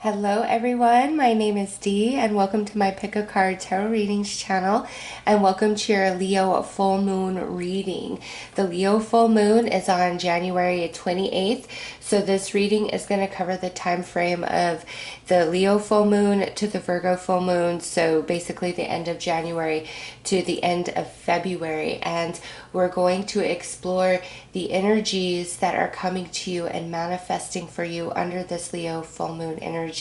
Hello everyone, my name is Dee and welcome to my Pick a Card Tarot Readings channel and welcome to your Leo full moon reading. The Leo full moon is on January 28th, so this reading is going to cover the time frame of the Leo full moon to the Virgo full moon, so basically the end of January to the end of February, and we're going to explore the energies that are coming to you and manifesting for you under this Leo full moon energy.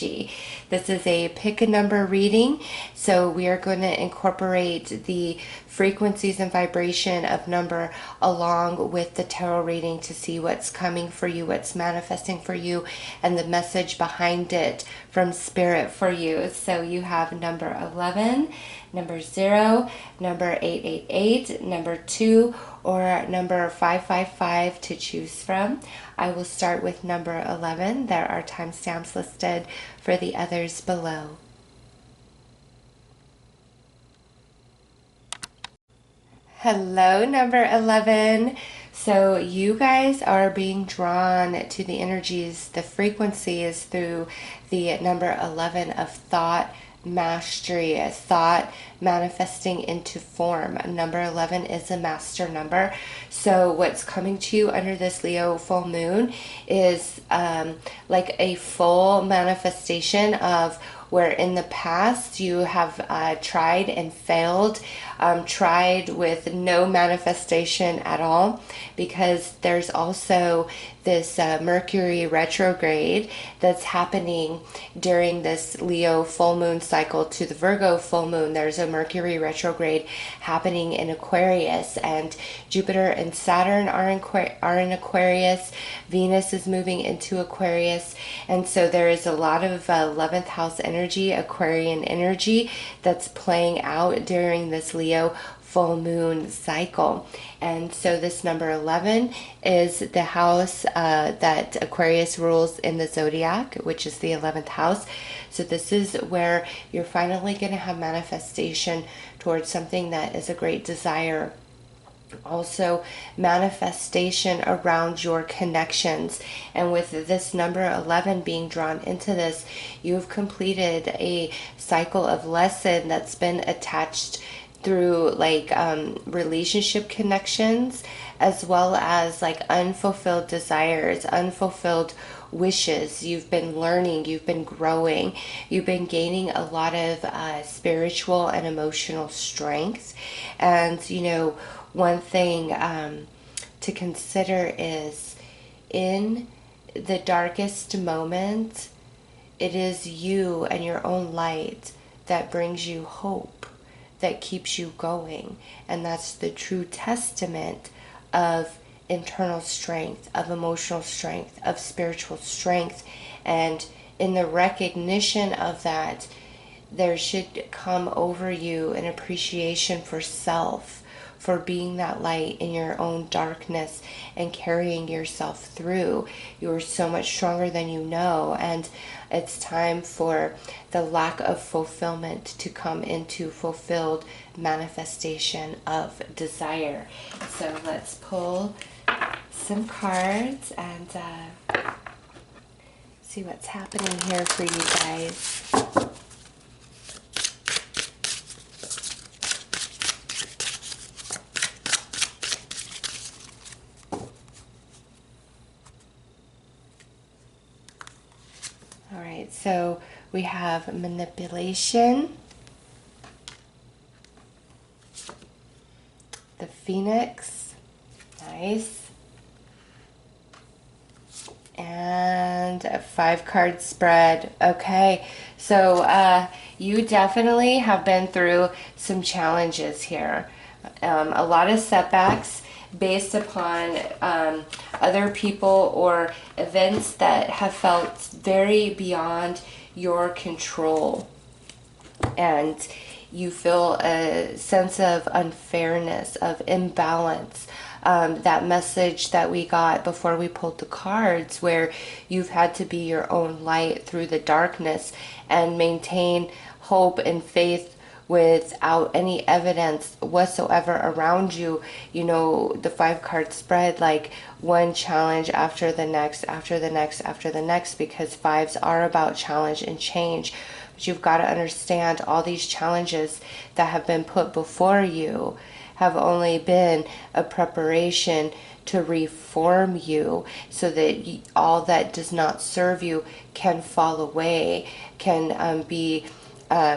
This is a pick a number reading, so we are going to incorporate the frequencies and vibration of number along with the tarot reading to see what's coming for you, what's manifesting for you, and the message behind it from spirit for you. So you have number 11, number 0, number 888, number 2, or number 555 to choose from. I will start with number 11. There are timestamps listed for the others below. Hello, number 11. So you guys are being drawn to the energies, the frequencies through the number 11 of thought mastery, thought manifesting into form. Number 11 is a master number. So what's coming to you under this Leo full moon is like a full manifestation of where in the past you have tried and failed, tried with no manifestation at all, because there's also this Mercury retrograde that's happening during this Leo full moon cycle to the Virgo full moon. There's a Mercury retrograde happening in Aquarius, and Jupiter and Saturn are in Aquarius. Venus is moving into Aquarius, and so there is a lot of 11th house energy, Aquarian energy, that's playing out during this Leo full moon cycle. And so this number 11 is the house that Aquarius rules in the zodiac, which is the 11th house. So this is where you're finally going to have manifestation towards something that is a great desire. Also manifestation around your connections, and with this number 11 being drawn into this, you've completed a cycle of lesson that's been attached through like relationship connections, as well as like unfulfilled desires, unfulfilled wishes. You've been learning, you've been growing, you've been gaining a lot of spiritual and emotional strength. And you know, one thing to consider is in the darkest moment, it is you and your own light that brings you hope, that keeps you going. And that's the true testament of internal strength, of emotional strength, of spiritual strength. And in the recognition of that, there should come over you an appreciation for self, for being that light in your own darkness and carrying yourself through. You are so much stronger than you know, and it's time for the lack of fulfillment to come into fulfilled manifestation of desire. So let's pull some cards and see what's happening here for you guys. Alright, so we have manipulation, the Phoenix, nice, and a 5-card spread. Okay, so you definitely have been through some challenges here, a lot of setbacks based upon other people or events that have felt very beyond your control, and you feel a sense of unfairness, of imbalance. That message that we got before we pulled the cards, where you've had to be your own light through the darkness and maintain hope and faith without any evidence whatsoever around you. You know, the 5 card spread, like one challenge after the next, after the next, after the next, because fives are about challenge and change. But you've got to understand all these challenges that have been put before you have only been a preparation to reform you, so that all that does not serve you can fall away, can be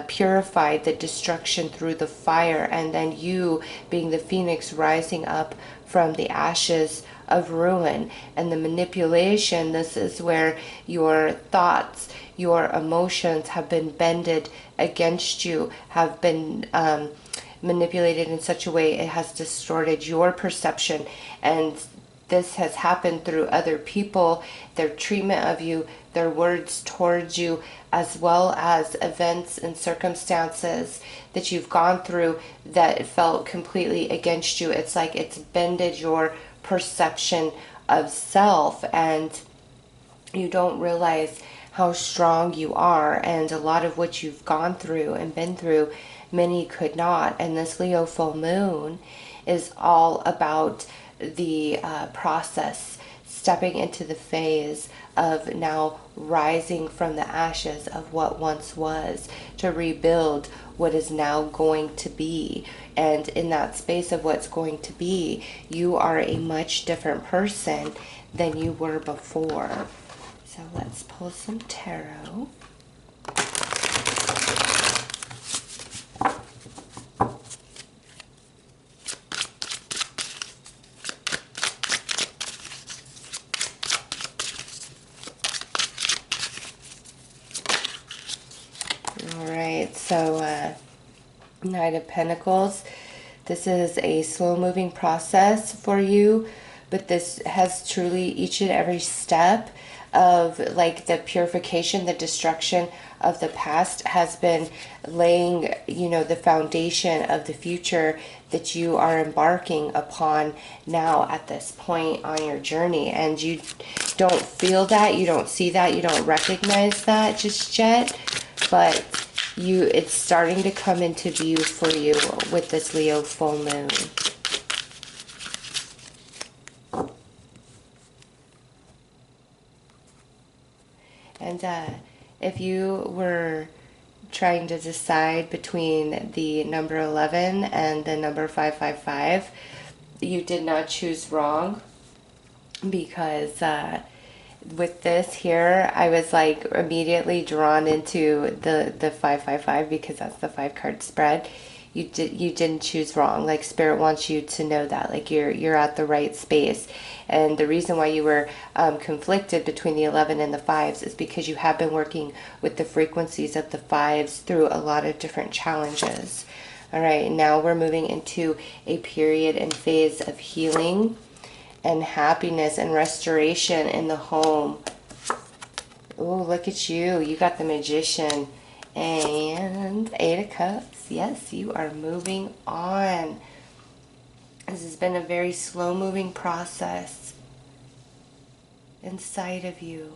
purified, the destruction through the fire, and then you being the phoenix rising up from the ashes of ruin. And the manipulation, this is where your thoughts, your emotions have been bended against you, have been manipulated in such a way it has distorted your perception. And this has happened through other people, their treatment of you, their words towards you, as well as events and circumstances that you've gone through that felt completely against you. It's like it's bended your perception of self, and you don't realize how strong you are. And a lot of what you've gone through and been through, many could not. And this Leo full moon is all about the process, stepping into the phase of now rising from the ashes of what once was to rebuild what is now going to be. And in that space of what's going to be, you are a much different person than you were before. So let's pull some tarot. So Knight of Pentacles, this is a slow-moving process for you, but this has truly each and every step of like the purification, the destruction of the past has been laying, you know, the foundation of the future that you are embarking upon now at this point on your journey. And you don't feel that, you don't see that, you don't recognize that just yet, but it's starting to come into view for you with this Leo full moon. And if you were trying to decide between the number 11 and the number 555, you did not choose wrong, because with this here, I was like immediately drawn into the 555, because that's the 5-card spread. You didn't choose wrong. Like, Spirit wants you to know that, like, you're at the right space. And the reason why you were conflicted between the 11 and the 5s is because you have been working with the frequencies of the 5s through a lot of different challenges. All right, now we're moving into a period and phase of healing and happiness and restoration in the home. Oh, look at you. You got the Magician and 8 of Cups. Yes, you are moving on. This has been a very slow-moving process inside of you.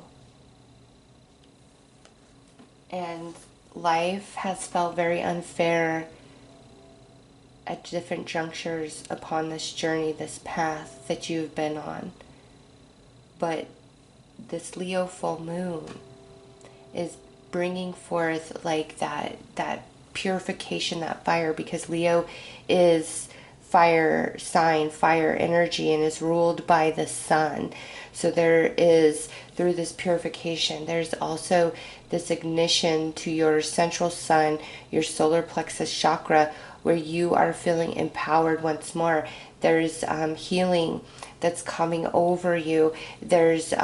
And life has felt very unfair at different junctures upon this journey, this path that you've been on. But this Leo full moon is bringing forth like that purification, that fire, because Leo is fire sign, fire energy, and is ruled by the sun. So there is, through this purification, there's also this ignition to your central sun, your solar plexus chakra, where you are feeling empowered once more. There's healing that's coming over you. There's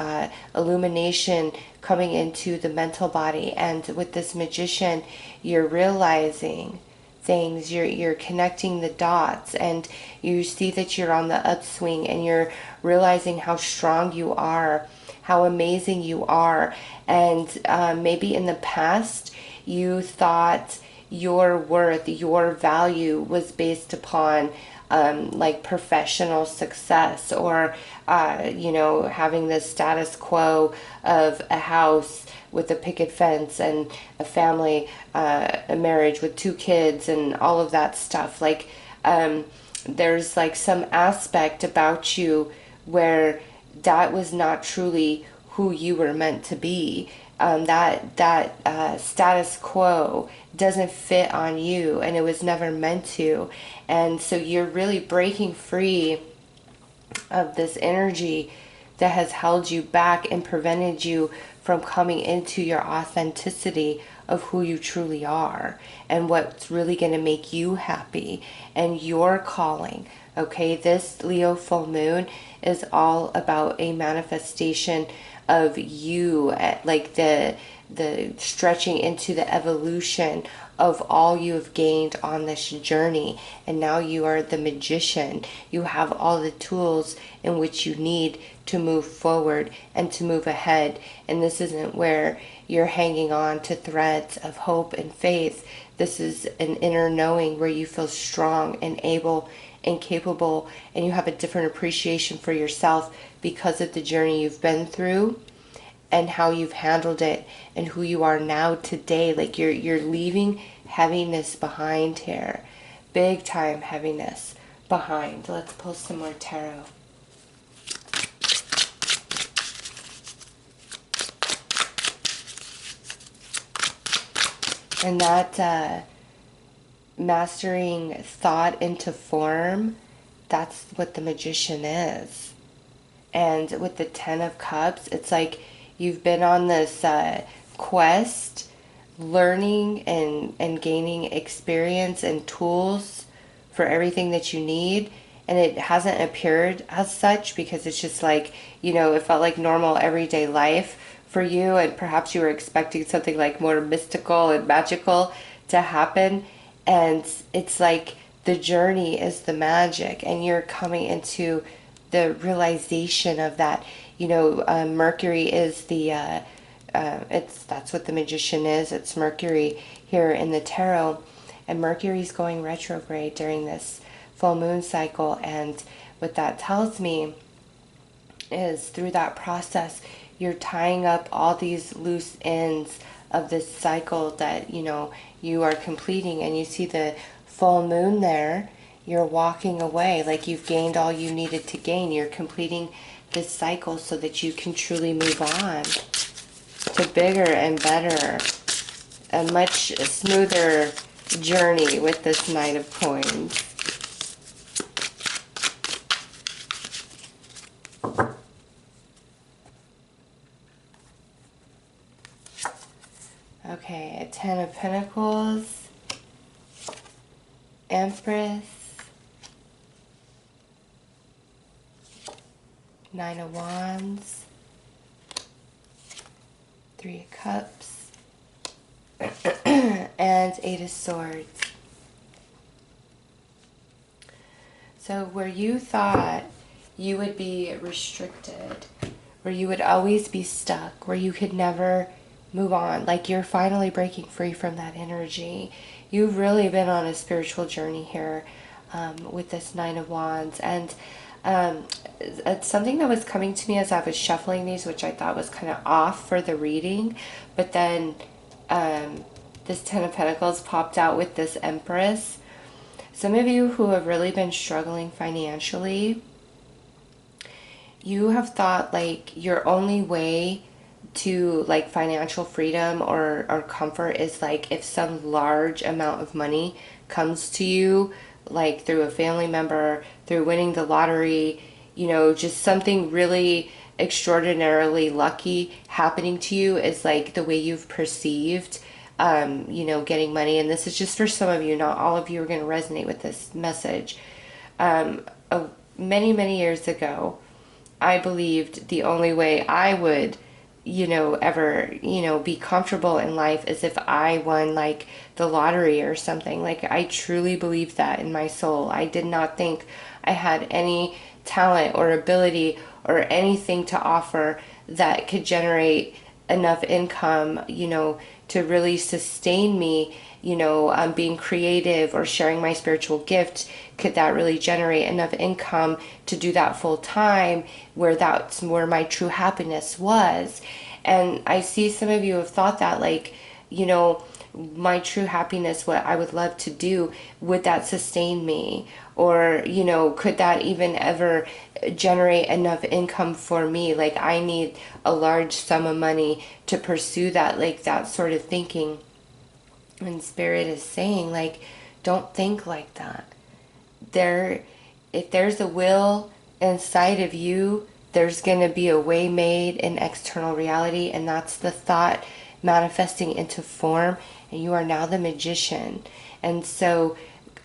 illumination coming into the mental body. And with this Magician, you're realizing things, you're connecting the dots, and you see that you're on the upswing, and you're realizing how strong you are, how amazing you are. And maybe in the past you thought your worth, your value was based upon like professional success, or having the status quo of a house with a picket fence and a family, a marriage with 2 kids and all of that stuff. Like there's like some aspect about you where that was not truly who you were meant to be. That status quo doesn't fit on you, and it was never meant to. And so you're really breaking free of this energy that has held you back and prevented you from coming into your authenticity of who you truly are and what's really going to make you happy and your calling. Okay, this Leo full moon is all about a manifestation of you, like the stretching into the evolution of all you have gained on this journey. And now you are the magician. You have all the tools in which you need to move forward and to move ahead. And this isn't where you're hanging on to threads of hope and faith. This is an inner knowing where you feel strong and able and capable, and you have a different appreciation for yourself because of the journey you've been through and how you've handled it and who you are now today. Like you're leaving heaviness behind here. Big time heaviness behind. Let's pull some more tarot. And that mastering thought into form, that's what the magician is. And with the 10 of Cups, it's like you've been on this quest, learning and gaining experience and tools for everything that you need. And it hasn't appeared as such because it's just like, it felt like normal everyday life for you. And perhaps you were expecting something like more mystical and magical to happen. And it's like the journey is the magic, and you're coming into the realization of that. Mercury is that's what the magician is. It's Mercury here in the tarot, and Mercury's going retrograde during this full moon cycle. And what that tells me is through that process, you're tying up all these loose ends of this cycle that you are completing. And you see the full moon there, you're walking away like you've gained all you needed to gain. You're completing this cycle so that you can truly move on to bigger and better, a much smoother journey with this Knight of Coins. Okay, a 10 of Pentacles, Empress, 9 of Wands, 3 of Cups, and 8 of Swords. So where you thought you would be restricted, where you would always be stuck, where you could never move on, like you're finally breaking free from that energy. You've really been on a spiritual journey here with this 9 of Wands. And it's something that was coming to me as I was shuffling these, which I thought was kind of off for the reading. But then this 10 of Pentacles popped out with this Empress. Some of you who have really been struggling financially, you have thought like your only way to like financial freedom or comfort is like if some large amount of money comes to you, like through a family member, through winning the lottery, just something really extraordinarily lucky happening to you is like the way you've perceived getting money. And this is just for some of you, not all of you are going to resonate with this message. Many years ago, I believed the only way I would ever, be comfortable in life is if I won like the lottery or something. Like I truly believed that in my soul. I did not think I had any talent or ability or anything to offer that could generate enough income, to really sustain me, being creative or sharing my spiritual gift? Could that really generate enough income to do that full time, where that's where my true happiness was? And I see some of you have thought that, like, my true happiness, what I would love to do, would that sustain me? Or, could that even ever generate enough income for me? Like, I need a large sum of money to pursue that, like that sort of thinking. And Spirit is saying, like, don't think like that. If there's a will inside of you, there's going to be a way made in external reality, and that's the thought manifesting into form, and you are now the magician. And so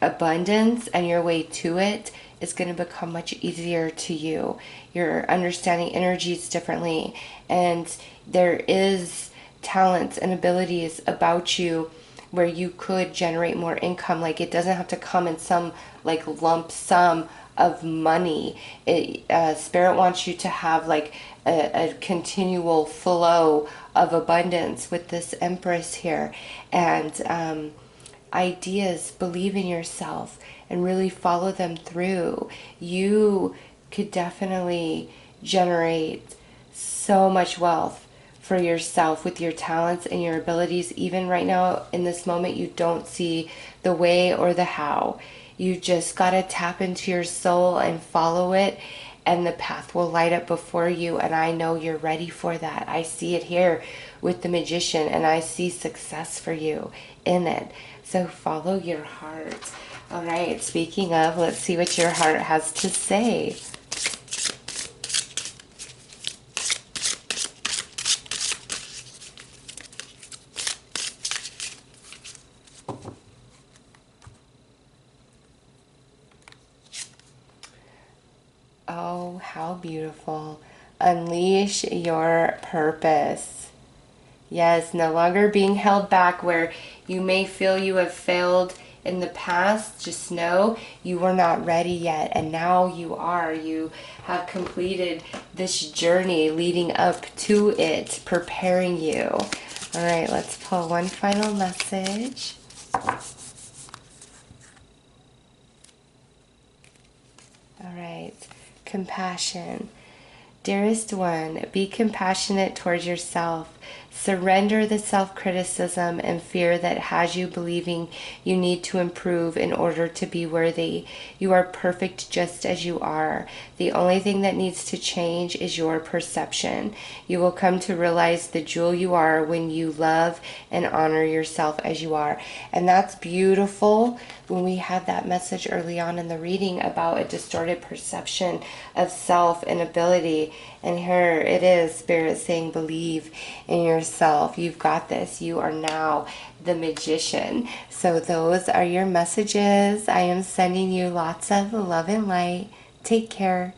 abundance and your way to it is going to become much easier to you. You're understanding energies differently, and there is talents and abilities about you where you could generate more income. Like, it doesn't have to come in some like lump sum of money. Spirit wants you to have like a continual flow of abundance with this Empress here. And ideas, believe in yourself and really follow them through. You could definitely generate so much wealth for yourself with your talents and your abilities. Even right now in this moment, you don't see the way or the how. You just got to tap into your soul and follow it, and the path will light up before you. And I know you're ready for that. I see it here with the magician, and I see success for you in it. So follow your heart. All right, speaking of, let's see what your heart has to say. Oh, how beautiful. Unleash your purpose. Yes, no longer being held back where you may feel you have failed in the past. Just know you were not ready yet, and now you are. You have completed this journey leading up to it, preparing you. All right, let's pull one final message. All right, compassion. Dearest one, be compassionate towards yourself. Surrender the self-criticism and fear that has you believing you need to improve in order to be worthy. You are perfect just as you are. The only thing that needs to change is your perception. You will come to realize the jewel you are when you love and honor yourself as you are. And that's beautiful. When we had that message early on in the reading about a distorted perception of self and ability, and here it is, Spirit saying, believe in yourself. You've got this. You are now the magician. So those are your messages. I am sending you lots of love and light. Take care.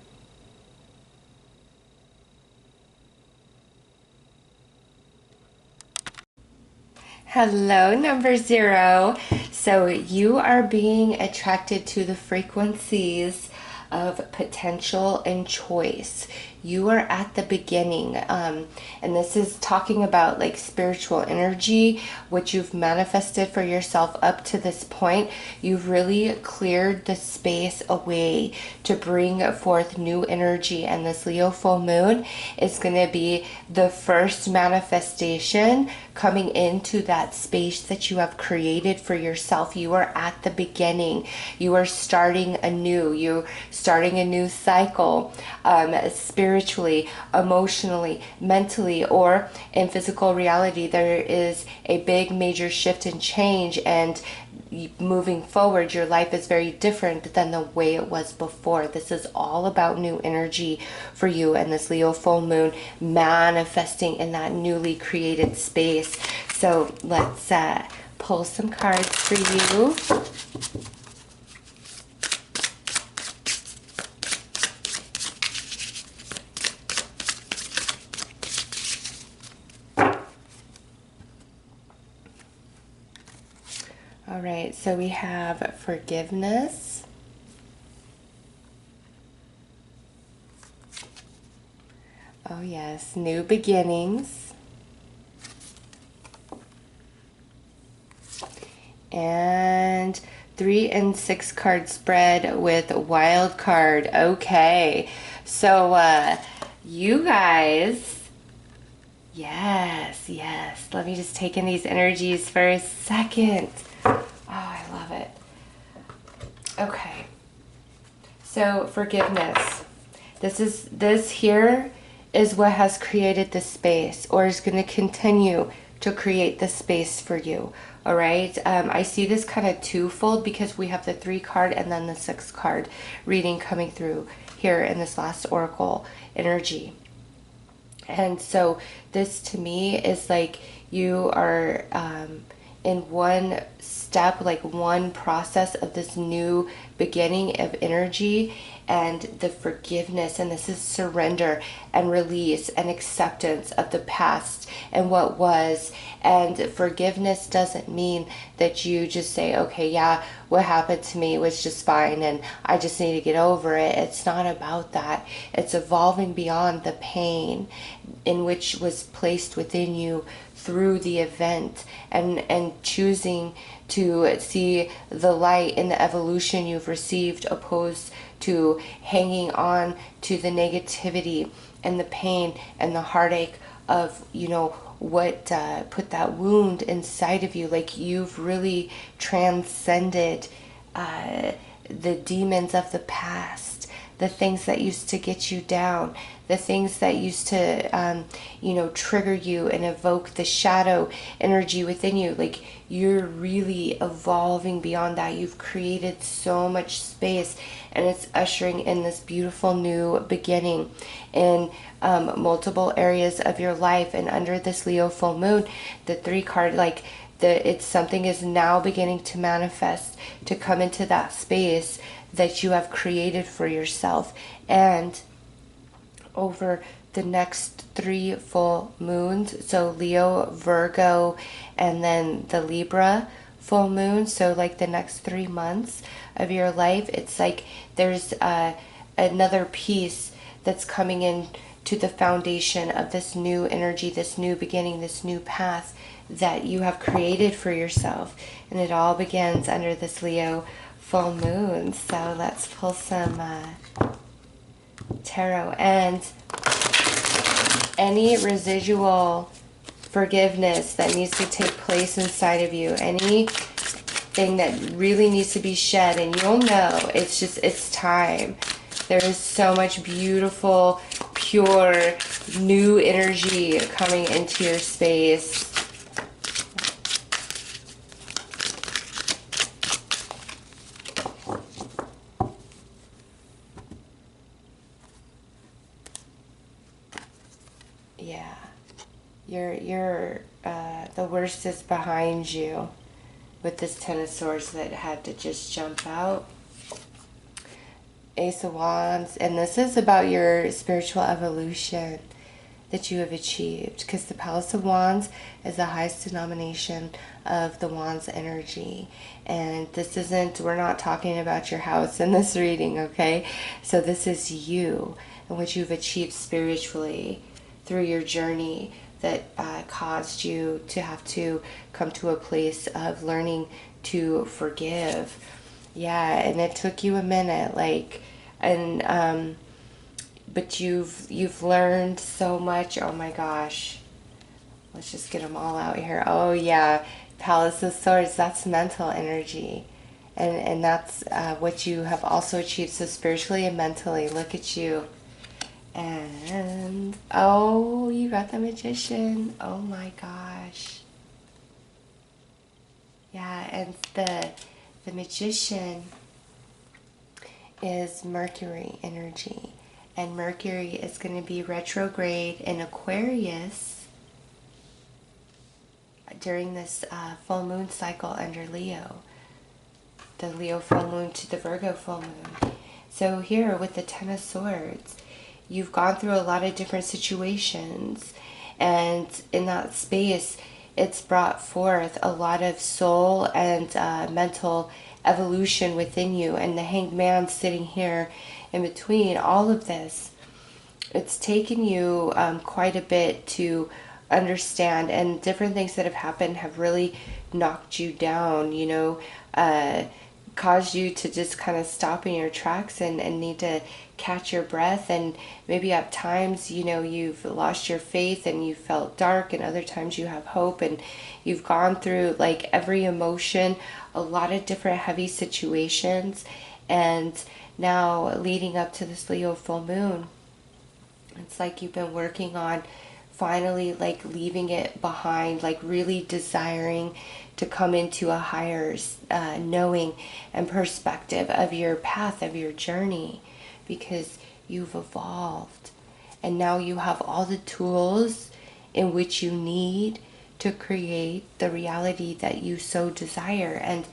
Hello, number 0. So you are being attracted to the frequencies of potential and choice. You are at the beginning, and this is talking about like spiritual energy, what you've manifested for yourself up to this point. You've really cleared the space away to bring forth new energy, and this Leo full moon is going to be the first manifestation coming into that space that you have created for yourself. You are at the beginning. You are starting anew. You're starting a new cycle, spiritually, emotionally, mentally, or in physical reality. There is a big major shift and change, and moving forward, your life is very different than the way it was before. This is all about new energy for you, and this Leo full moon manifesting in that newly created space. So let's pull some cards for you. All right, so we have forgiveness. Oh yes, new beginnings. And 3 and 6 card spread with wild card. Okay. So, you guys, yes. Let me just take in these energies for a second. Oh, I love it. Okay. So, forgiveness. This here is what has created this space, or is going to continue to create the space for you. All right. I see this kind of twofold because we have the 3 card and then the 6 card reading coming through here in this last oracle energy. And so this to me is like you are in one step, like one process of this new beginning of energy and the forgiveness. And this is surrender and release and acceptance of the past and what was. And forgiveness doesn't mean that you just say, okay, yeah, what happened to me was just fine and I just need to get over it. It's not about that. It's evolving beyond the pain in which was placed within you through the event, and choosing to see the light in the evolution you've received, opposed to hanging on to the negativity and the pain and the heartache of, you know, what put that wound inside of you. Like you've really transcended the demons of the past, the things that used to get you down, the things that used to, trigger you and evoke the shadow energy within you. Like you're really evolving beyond that. You've created so much space, and it's ushering in this beautiful new beginning in multiple areas of your life. And under this Leo full moon, the 3 card, like it's something is now beginning to manifest, to come into that space that you have created for yourself. And over the next 3 full moons, so Leo, Virgo, and then the Libra full moon, so like the next 3 months of your life, it's like there's another piece that's coming in to the foundation of this new energy, this new beginning, this new path that you have created for yourself. And it all begins under this Leo full moon. So let's pull some tarot. And any residual forgiveness that needs to take place inside of you, anything that really needs to be shed, and you'll know it's time. There is so much beautiful, pure, new energy coming into your space. Yeah, you're the worst is behind you with this Ten of Swords that had to just jump out. Ace of Wands, and this is about your spiritual evolution that you have achieved, because the Palace of Wands is the highest denomination of the Wands energy. And this isn't, we're not talking about your house in this reading, okay? So this is you and what you've achieved spiritually through your journey that caused you to have to come to a place of learning to forgive. Yeah, and it took you a minute, but you've learned so much. Oh my gosh. Let's just get them all out here. Oh yeah, Palace of Swords, that's mental energy. And that's what you have also achieved, so spiritually and mentally. Look at you. And, oh, you got the Magician. Oh my gosh. Yeah, and the Magician is Mercury energy. And Mercury is going to be retrograde in Aquarius during this full moon cycle under Leo. The Leo full moon to the Virgo full moon. So here with the Ten of Swords, you've gone through a lot of different situations, and in that space it's brought forth a lot of soul and mental evolution within you. And the Hanged Man sitting here in between all of this, it's taken you quite a bit to understand, and different things that have happened have really knocked you down, caused you to just kind of stop in your tracks and need to catch your breath. And maybe at times, you've lost your faith and you felt dark, and other times you have hope, and you've gone through like every emotion, a lot of different heavy situations. And now leading up to this Leo full moon, it's like you've been working on finally like leaving it behind, like really desiring to come into a higher knowing and perspective of your path, of your journey, because you've evolved. And now you have all the tools in which you need to create the reality that you so desire. And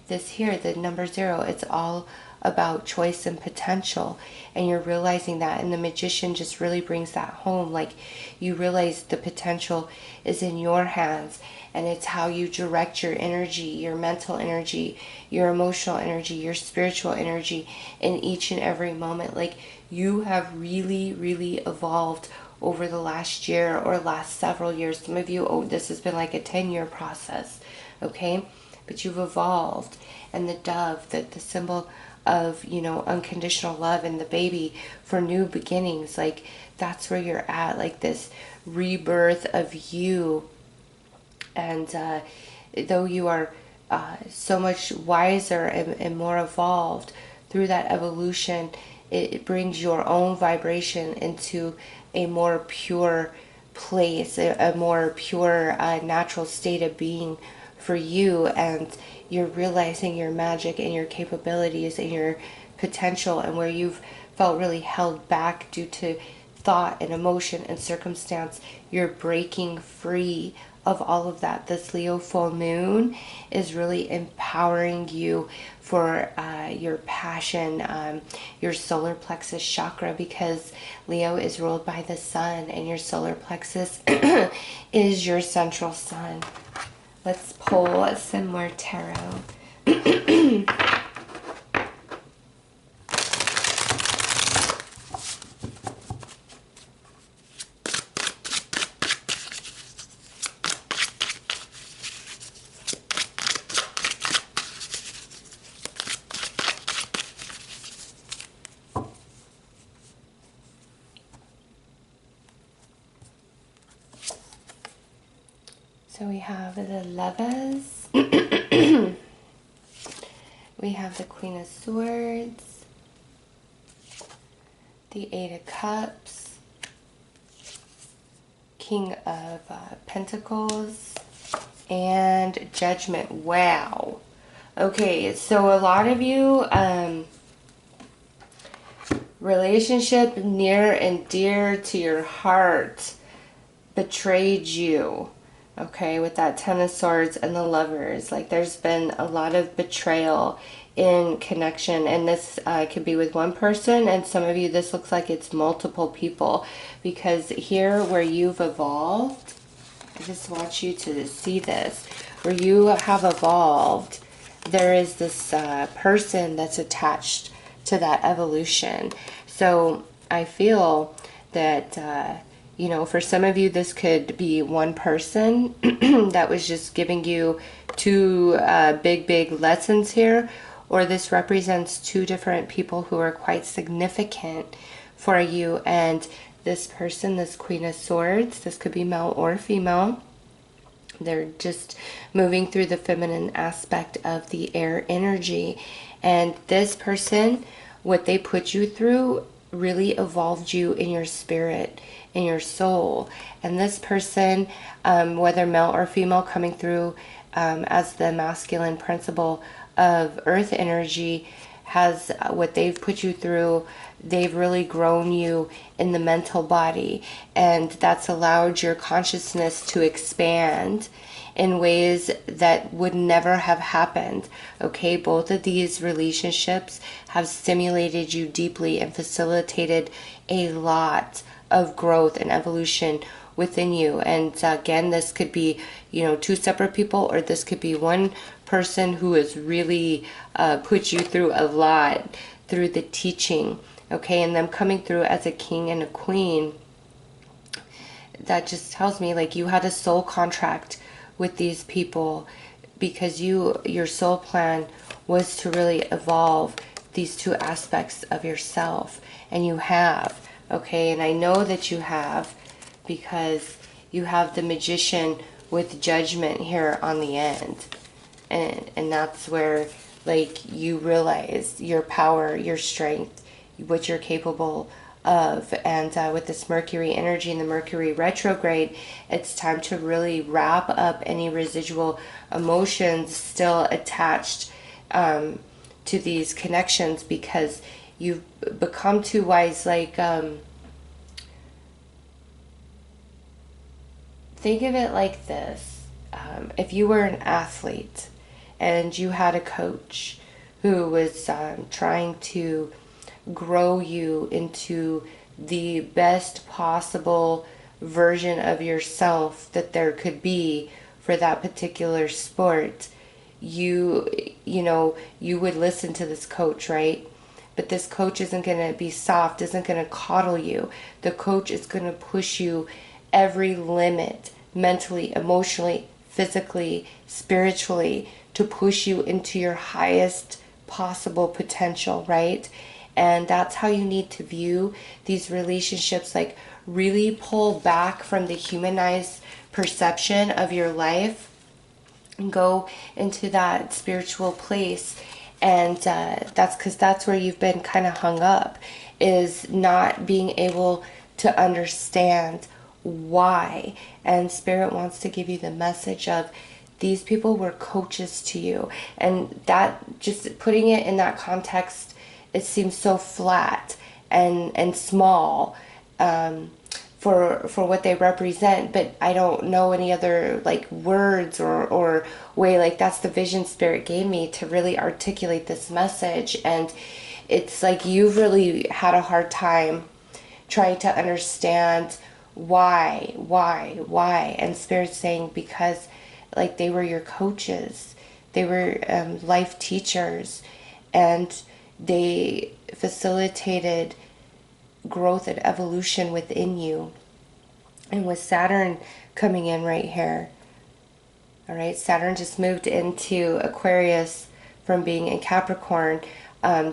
this here, the number 0, it's all about choice and potential, and you're realizing that. And the magician just really brings that home. Like, you realize the potential is in your hands, and it's how you direct your energy, your mental energy, your emotional energy, your spiritual energy in each and every moment. Like, you have really, really evolved over the last year or last several years. Some of you, this has been like a 10-year process, okay? But you've evolved. And the dove, the symbol of, unconditional love, and the baby for new beginnings, like, that's where you're at, like this rebirth of you. And though you are so much wiser and more evolved through that evolution, it brings your own vibration into a more pure place, a more pure natural state of being for you. And you're realizing your magic and your capabilities and your potential, and where you've felt really held back due to thought and emotion and circumstance, you're breaking free of all of that. This Leo full moon is really empowering you for your passion, your solar plexus chakra, because Leo is ruled by the sun, and your solar plexus is your central sun. Let's pull some more tarot. So we have the Lovers, we have the Queen of Swords, the Eight of Cups, King of Pentacles, and Judgment. Wow. Okay, so a lot of you, relationship near and dear to your heart betrayed you. Okay, with that Ten of Swords and the Lovers, like, there's been a lot of betrayal in connection, and this could be with one person, and some of you, this looks like it's multiple people, because here where you've evolved, I just want you to see this, where you have evolved, there is this person that's attached to that evolution. So I feel that for some of you, this could be one person that was just giving you two big lessons here, or this represents two different people who are quite significant for you. And this person, this Queen of Swords, this could be male or female. They're just moving through the feminine aspect of the air energy. And this person, what they put you through really evolved you in your spirit, in your soul. And this person, whether male or female, coming through as the masculine principle of earth energy, has what they've put you through, they've really grown you in the mental body, and that's allowed your consciousness to expand in ways that would never have happened. Okay, both of these relationships have stimulated you deeply and facilitated a lot of growth and evolution within you. And again, this could be, two separate people, or this could be one person who has really put you through a lot through the teaching. Okay, and them coming through as a king and a queen, that just tells me like you had a soul contract with these people because your soul plan was to really evolve these two aspects of yourself, and you have. Okay, and I know that you have, because you have the Magician with Judgment here on the end. And that's where like you realize your power, your strength, what you're capable of. And with this Mercury energy and the Mercury retrograde, it's time to really wrap up any residual emotions still attached to these connections, because you've become too wise. Like think of it like this. If you were an athlete and you had a coach who was trying to grow you into the best possible version of yourself that there could be for that particular sport, you would listen to this coach, right? But this coach isn't going to be soft, isn't going to coddle you. The coach is going to push you every limit, mentally, emotionally, physically, spiritually, to push you into your highest possible potential, right? And that's how you need to view these relationships. Like, really pull back from the humanized perception of your life and go into that spiritual place. And that's because that's where you've been kind of hung up, is not being able to understand why. And Spirit wants to give you the message of these people were coaches to you. And that, just putting it in that context, it seems so flat and small for what they represent. But I don't know any other like words or way. Like, that's the vision Spirit gave me to really articulate this message. And it's like you've really had a hard time trying to understand why. And Spirit's saying because like they were your coaches, they were life teachers, and they facilitated growth and evolution within you. And with Saturn coming in right here, all right, Saturn just moved into Aquarius from being in Capricorn.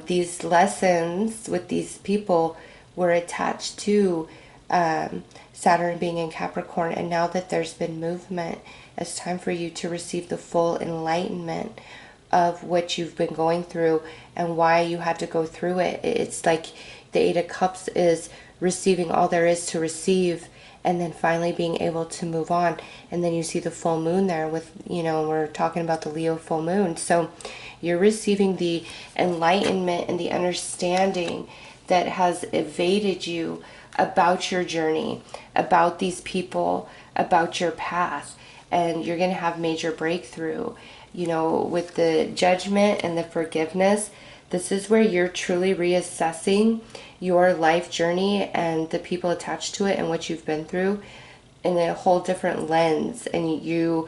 These lessons with these people were attached to Saturn being in Capricorn. And now that there's been movement, it's time for you to receive the full enlightenment of what you've been going through and why you had to go through it. It's like the Eight of Cups is receiving all there is to receive, and then finally being able to move on. And then you see the full moon there with, we're talking about the Leo full moon. So you're receiving the enlightenment and the understanding that has evaded you about your journey, about these people, about your path. And you're going to have major breakthrough. With the Judgment and the forgiveness, this is where you're truly reassessing your life journey and the people attached to it and what you've been through in a whole different lens. And you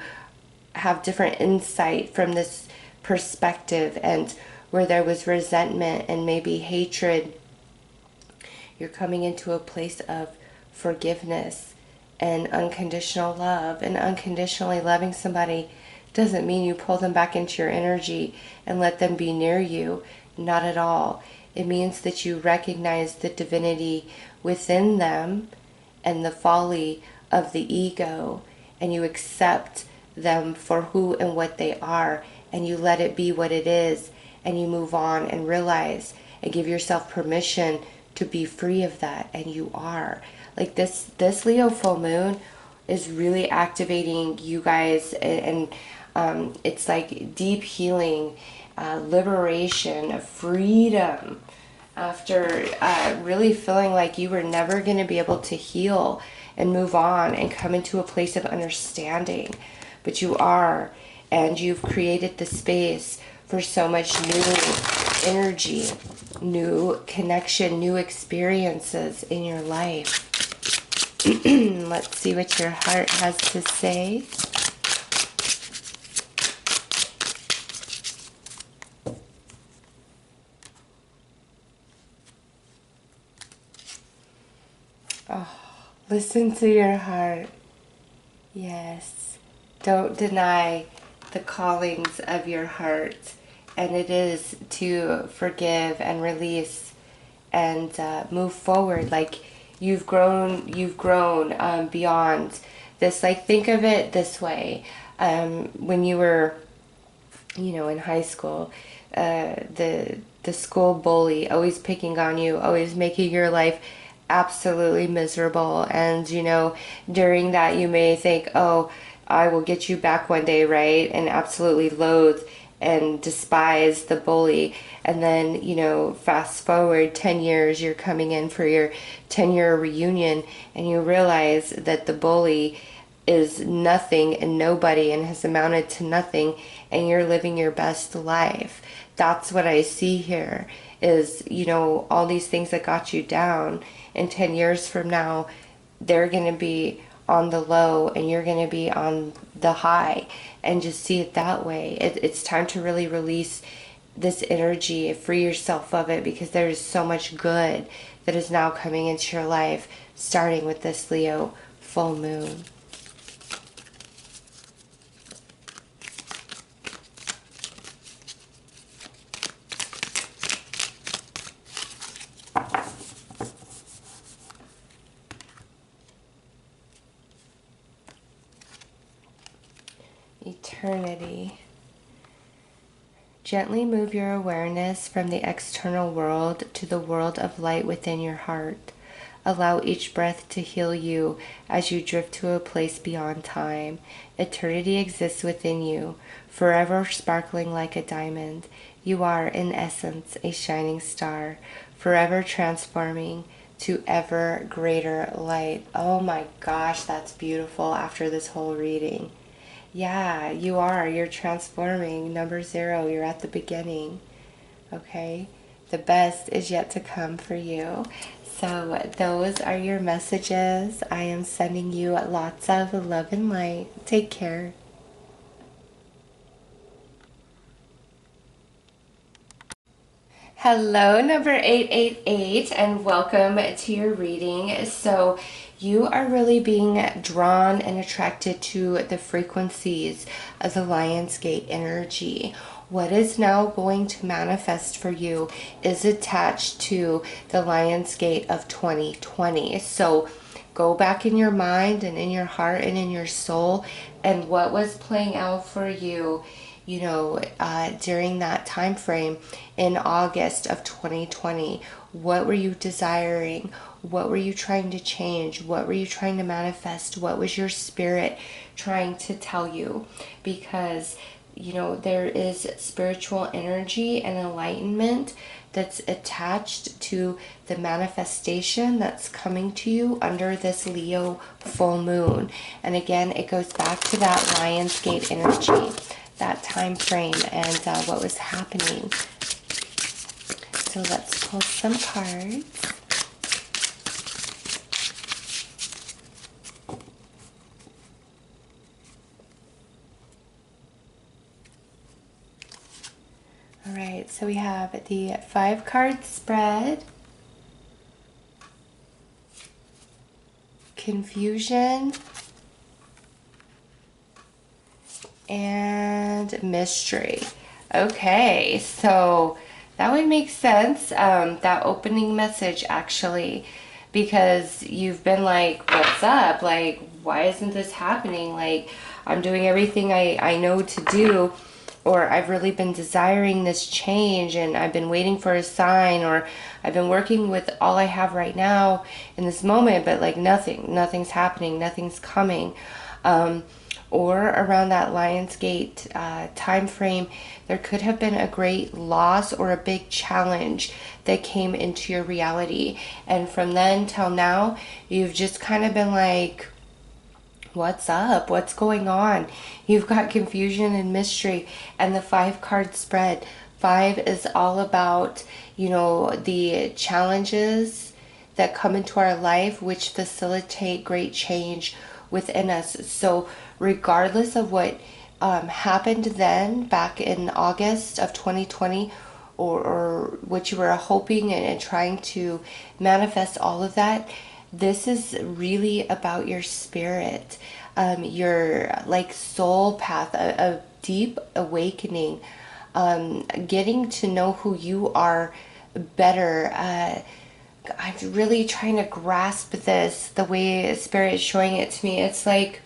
have different insight from this perspective. And where there was resentment and maybe hatred, you're coming into a place of forgiveness and unconditional love. And unconditionally loving somebody doesn't mean you pull them back into your energy and let them be near you. Not at all. It means that you recognize the divinity within them and the folly of the ego, and you accept them for who and what they are, and you let it be what it is, and you move on and realize and give yourself permission to be free of that. And you are. Like, this Leo full moon is really activating you guys, and it's like deep healing, liberation, freedom, after really feeling like you were never going to be able to heal and move on and come into a place of understanding. But you are, and you've created the space for so much new energy, new connection, new experiences in your life. Let's see what your heart has to say. Oh, Listen to your heart. Yes. Don't deny the callings of your heart. And it is to forgive and release and move forward. Like you've grown beyond this. Like think of it this way. When you were, in high school, the school bully always picking on you, always making your life absolutely miserable. And during that you may think, oh, I will get you back one day, right? And absolutely loathe and despise the bully. And then, fast forward 10 years, you're coming in for your 10-year reunion, and you realize that the bully is nothing and nobody and has amounted to nothing, and you're living your best life. That's what I see here is, all these things that got you down, and 10 years from now, they're going to be on the low and you're going to be on the high, and just see it that way. It's time to really release this energy, free yourself of it, because there's so much good that is now coming into your life, starting with this Leo full moon. Eternity. Gently move your awareness from the external world to the world of light within your heart. Allow each breath to heal you as you drift to a place beyond time. Eternity exists within you, forever sparkling like a diamond. You are, in essence, a shining star, forever transforming to ever greater light. Oh my gosh, that's beautiful after this whole reading. Yeah, you are. You're transforming. Number 0, you're at the beginning. Okay? The best is yet to come for you. So those are your messages. I am sending you lots of love and light. Take care. Hello, number 888, and welcome to your reading. So you are really being drawn and attracted to the frequencies of the Lionsgate energy. What is now going to manifest for you is attached to the Lionsgate of 2020. So go back in your mind and in your heart and in your soul, and what was playing out for you during that time frame in August of 2020. What were you desiring? What were you trying to change? What were you trying to manifest? What was your spirit trying to tell you? Because there is spiritual energy and enlightenment that's attached to the manifestation that's coming to you under this Leo full moon. And again, it goes back to that Lionsgate energy, that time frame, and what was happening. So let's pull some cards. All right, so we have the 5-card spread, confusion, and mystery. Okay, so that would make sense, that opening message actually, because you've been like, what's up? Like, why isn't this happening? Like, I'm doing everything I know to do, or I've really been desiring this change and I've been waiting for a sign, or I've been working with all I have right now in this moment, but like nothing's happening, nothing's coming. Or around that Lionsgate time frame, there could have been a great loss or a big challenge that came into your reality. And from then till now, you've just kind of been like, what's up? What's going on? You've got confusion and mystery, and the 5-card spread. 5 is all about, the challenges that come into our life, which facilitate great change within us. So regardless of what happened then back in August of 2020, or what you were hoping and trying to manifest, all of that, this is really about your spirit, your like soul path, a deep awakening, getting to know who you are better. I'm really trying to grasp this the way Spirit is showing it to me. It's like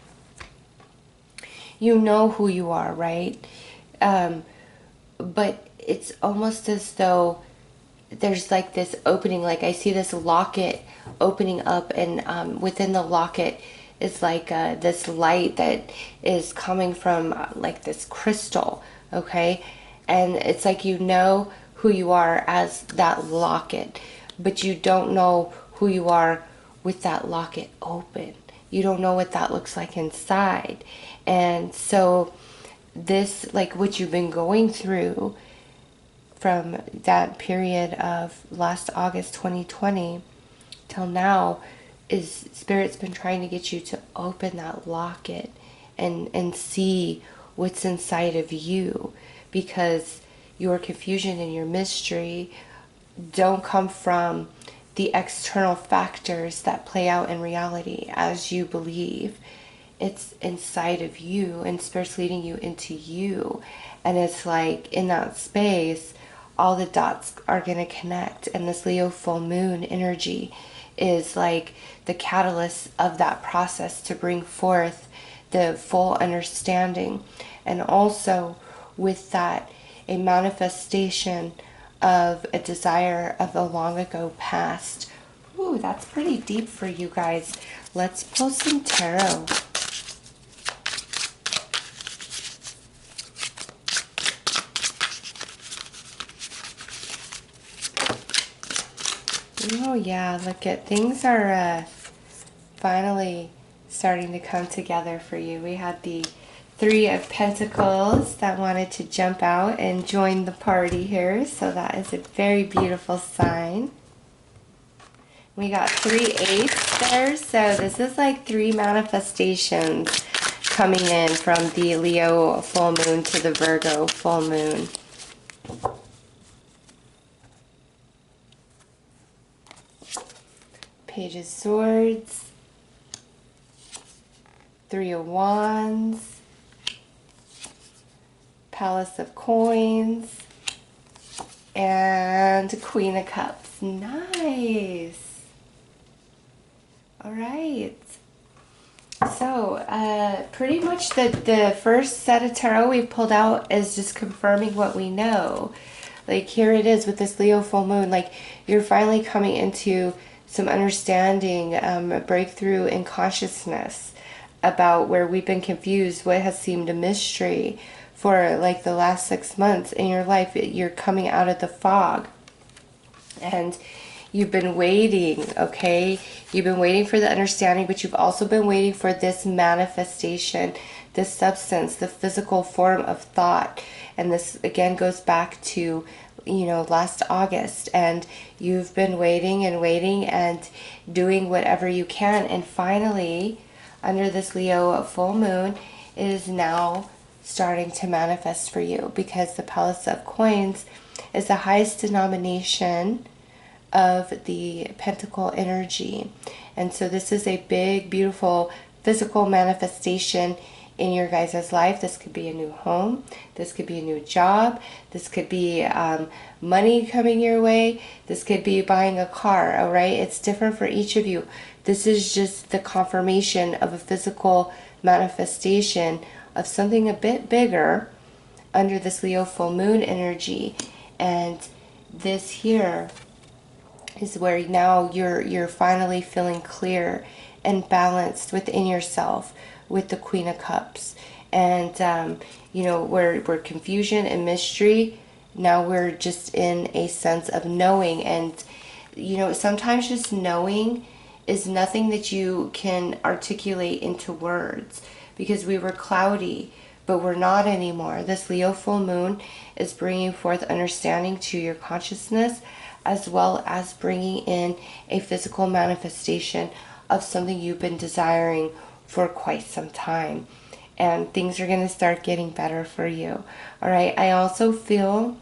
you know who you are, right? But it's almost as though there's like this opening, like I see this locket opening up, and within the locket is like this light that is coming from like this crystal, okay? And it's like you know who you are as that locket, but you don't know who you are with that locket open. You don't know what that looks like inside. And so this, like what you've been going through from that period of last August 2020 till now, is Spirit's been trying to get you to open that locket and see what's inside of you, because your confusion and your mystery don't come from the external factors that play out in reality as you believe. It's inside of you, and Spirit's leading you into you. And it's like in that space, all the dots are going to connect. And this Leo full moon energy is like the catalyst of that process to bring forth the full understanding. And also with that, a manifestation of a desire of the long ago past. Ooh, that's pretty deep for you guys. Let's pull some tarot. Oh yeah, look at things are finally starting to come together for you. We had the Three of Pentacles that wanted to jump out and join the party here, so that is a very beautiful sign. We got 3 eighths there, so this is like 3 manifestations coming in from the Leo full moon to the Virgo full moon. Page of Swords, 3 of Wands, Palace of Coins, and Queen of Cups. Nice. All right. So, pretty much the first set of tarot we've pulled out is just confirming what we know. Like here it is with this Leo full moon. Like you're finally coming into some understanding, a breakthrough in consciousness about where we've been confused, what has seemed a mystery for like the last 6 months in your life. You're coming out of the fog, and you've been waiting, okay? You've been waiting for the understanding, but you've also been waiting for this manifestation, this substance, the physical form of thought. And this again goes back to, you know, last August, and you've been waiting and waiting and doing whatever you can. And finally, under this Leo full moon, it is now starting to manifest for you, because the Palace of Coins is the highest denomination of the Pentacle energy. And so this is a big, beautiful physical manifestation in your guys' life. This could be a new home. This could be a new job. This could be money coming your way. This could be buying a car, all right? It's different for each of you. This is just the confirmation of a physical manifestation of something a bit bigger under this Leo full moon energy. And this here is where now you're finally feeling clear and balanced within yourself with the Queen of Cups. And you know, where confusion and mystery, now we're just in a sense of knowing. And you know, sometimes just knowing is nothing that you can articulate into words, because we were cloudy, but we're not anymore. This Leo full moon is bringing forth understanding to your consciousness, as well as bringing in a physical manifestation of something you've been desiring for quite some time. And things are going to start getting better for you. All right. I also feel,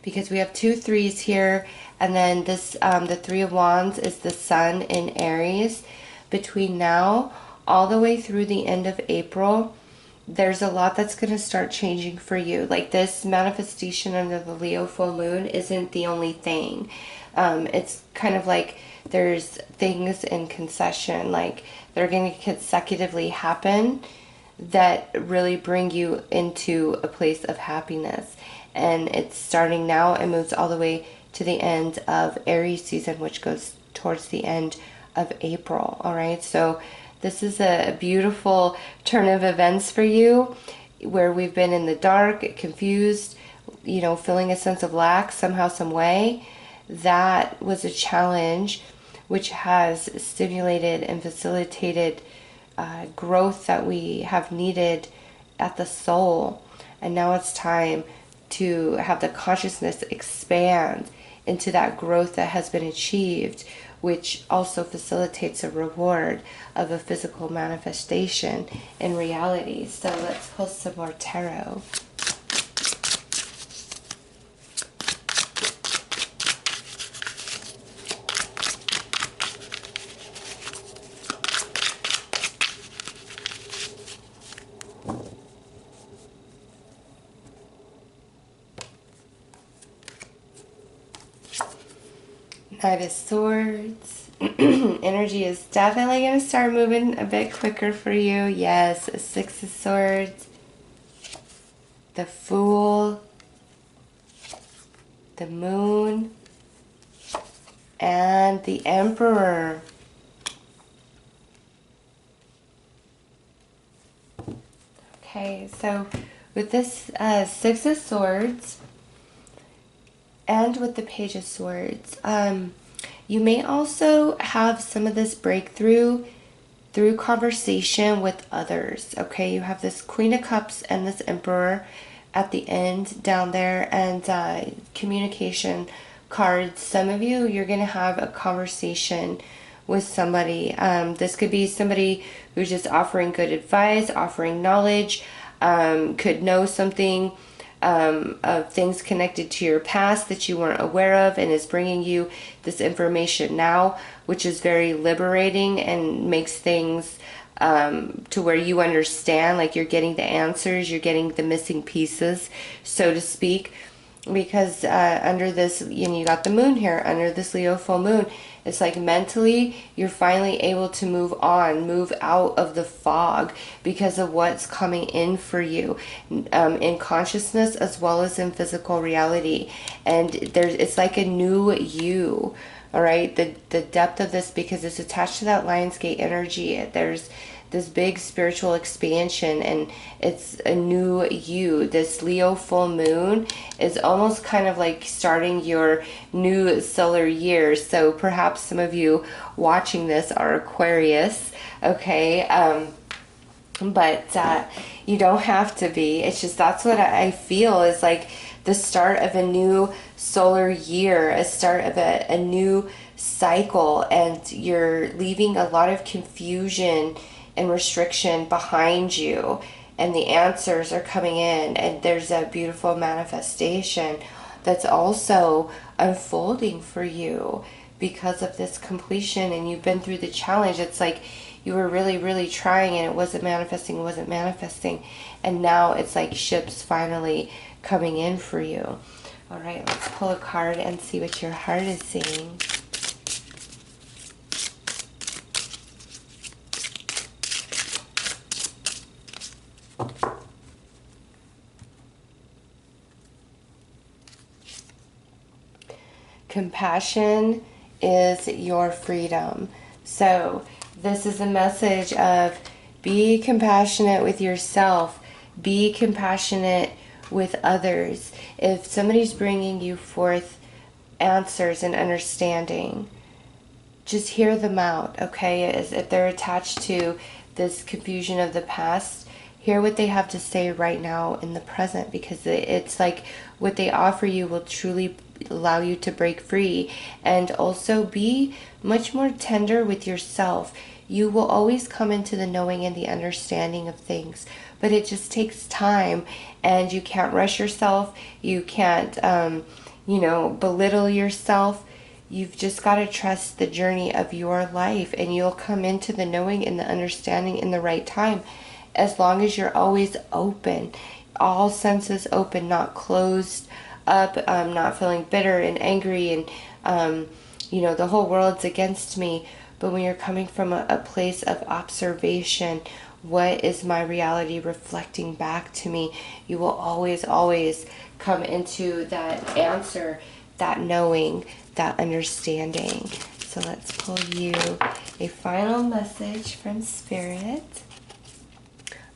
because we have 2 3s here, and then this the 3 of Wands is the Sun in Aries. Between now all the way through the end of April, there's a lot that's going to start changing for you. Like, this manifestation under the Leo full moon isn't the only thing. It's kind of like there's things in concession, like they're going to consecutively happen that really bring you into a place of happiness. And it's starting now and moves all the way to the end of Aries season, which goes towards the end of April. All right, so this is a beautiful turn of events for you, where we've been in the dark, confused, you know, feeling a sense of lack somehow, some way. That was a challenge which has stimulated and facilitated growth that we have needed at the soul. And now it's time to have the consciousness expand into that growth that has been achieved, which also facilitates a reward of a physical manifestation in reality. So let's pull some more tarot. Knight of Swords. Energy is definitely going to start moving a bit quicker for you. Yes, 6 of Swords. The Fool. The Moon. And the Emperor. Okay, so with this 6 of Swords, and with the Page of Swords, you may also have some of this breakthrough through conversation with others. Okay, you have this Queen of Cups and this Emperor at the end down there, and communication cards. Some of you, you're going to have a conversation with somebody. This could be somebody who's just offering good advice, offering knowledge, could know something of things connected to your past that you weren't aware of, and is bringing you this information now, which is very liberating and makes things to where you understand, like you're getting the answers, you're getting the missing pieces, so to speak. Because under this, you know, you got the moon here, under this Leo full moon, it's like mentally you're finally able to move on, move out of the fog because of what's coming in for you in consciousness as well as in physical reality. And it's like a new you. All right, the depth of this, because it's attached to that Lionsgate energy. There's this big spiritual expansion, and it's a new you. This Leo full moon is almost kind of like starting your new solar year. So perhaps some of you watching this are Aquarius, okay? But you don't have to be. It's just, that's what I feel is like the start of a new solar year, a start of a new cycle, and you're leaving a lot of confusion and restriction behind you, and the answers are coming in, and there's a beautiful manifestation that's also unfolding for you because of this completion. And you've been through the challenge. It's like you were really trying, and it wasn't manifesting, and now it's like ships finally coming in for you. All right, let's pull a card and see what your heart is seeing. Compassion is your freedom. So this is a message of be compassionate with yourself, be compassionate with others. If somebody's bringing you forth answers and understanding, just hear them out, okay? As if they're attached to this confusion of the past, hear what they have to say right now in the present, because it's like what they offer you will truly allow you to break free. And also be much more tender with yourself. You will always come into the knowing and the understanding of things, but it just takes time, and you can't rush yourself. You can't belittle yourself. You've just got to trust the journey of your life, and you'll come into the knowing and the understanding in the right time, as long as you're always open, all senses open, not closed up, not feeling bitter and angry and the whole world's against me. But when you're coming from a place of observation, what is my reality reflecting back to me, you will always, always come into that answer, that knowing, that understanding. So let's pull you a final message from Spirit.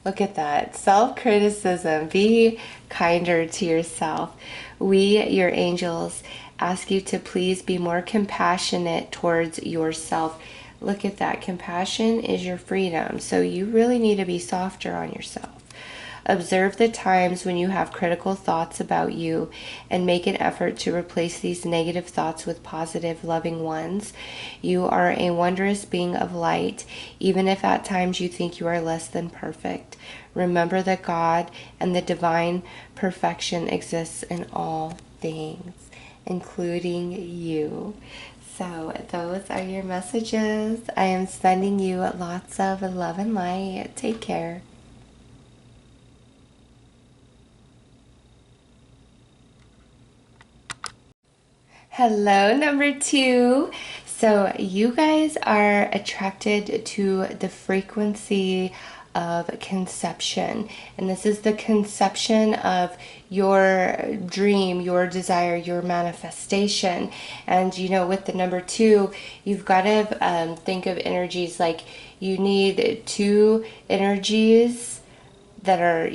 Look at that. Self-criticism. Be kinder to yourself. We, your angels, ask you to please be more compassionate towards yourself. Look at that. Compassion is your freedom. So you really need to be softer on yourself. Observe the times when you have critical thoughts about you and make an effort to replace these negative thoughts with positive, loving ones. You are a wondrous being of light, even if at times you think you are less than perfect. Remember that God and the divine perfection exists in all things, including you. So those are your messages. I am sending you lots of love and light. Take care. Hello, number 2. So you guys are attracted to the frequency of conception, and this is the conception of your dream, your desire, your manifestation. And with the number 2, you've got to think of energies like you need 2 energies that are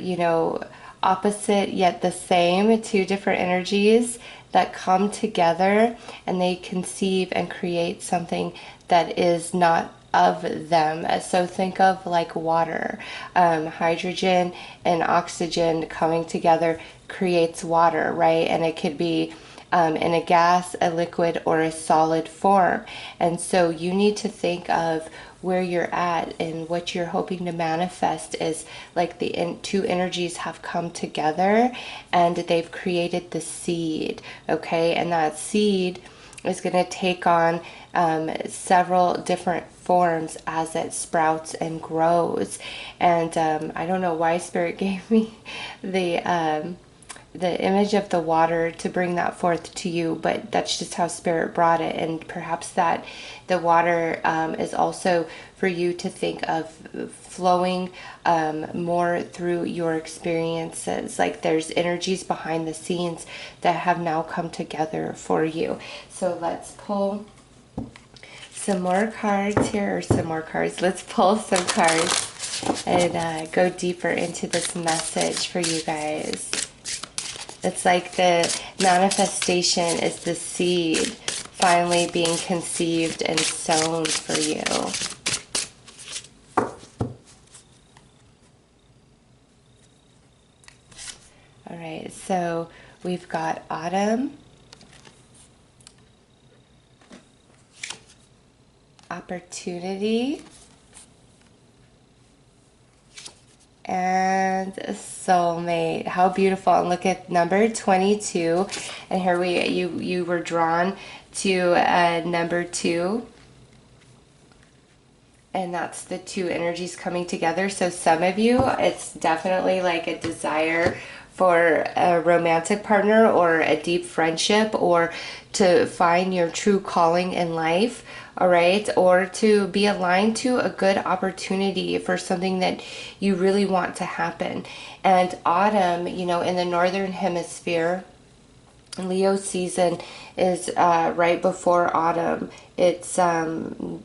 opposite yet the same, 2 different energies that come together, and they conceive and create something that is not of them. So think of like water. Hydrogen and oxygen coming together creates water, right? And it could be in a gas, a liquid, or a solid form. And so you need to think of where you're at, and what you're hoping to manifest is like the 2 energies have come together and they've created the seed, okay? And that seed is going to take on several different forms as it sprouts and grows. And I don't know why Spirit gave me the image of the water to bring that forth to you, but that's just how Spirit brought it. And perhaps that the water is also for you to think of flowing more through your experiences. Like there's energies behind the scenes that have now come together for you. So let's pull some more cards here, or some more cards. Let's pull some cards and go deeper into this message for you guys. It's like the manifestation is the seed finally being conceived and sown for you. All right, so we've got autumn, opportunity, and soulmate. How beautiful. And look at number 22, and here you were drawn to number 2, and that's the 2 energies coming together. So some of you, it's definitely like a desire for a romantic partner or a deep friendship, or to find your true calling in life. All right, or to be aligned to a good opportunity for something that you really want to happen. And autumn, in the northern hemisphere, Leo season is right before autumn. It's in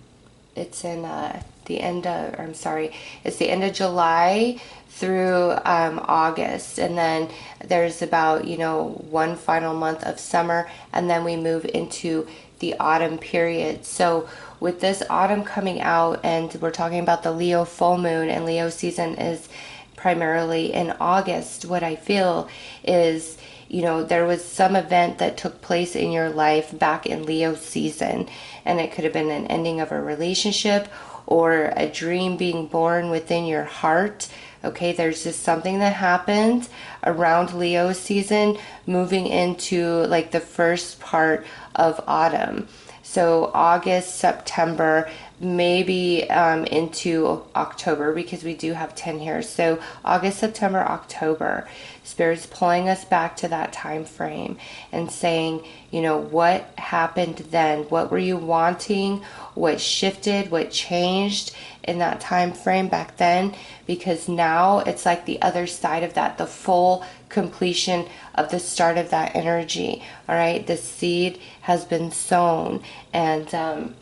the end of, I'm sorry, it's the end of July through August, and then there's about 1 final month of summer, and then we move into the autumn period. So with this autumn coming out, and we're talking about the Leo full moon, and Leo season is primarily in August, what I feel is there was some event that took place in your life back in Leo season, and it could have been an ending of a relationship or a dream being born within your heart, Okay, there's just something that happened around Leo season, moving into like the first part of autumn. So August, September, maybe into October, because we do have 10 here. So August, September, October, Spirit's pulling us back to that time frame and saying, you know, what happened then? What were you wanting? What shifted? What changed in that time frame back then? Because now it's like the other side of that, the full completion of the start of that energy. All right, the seed has been sown, and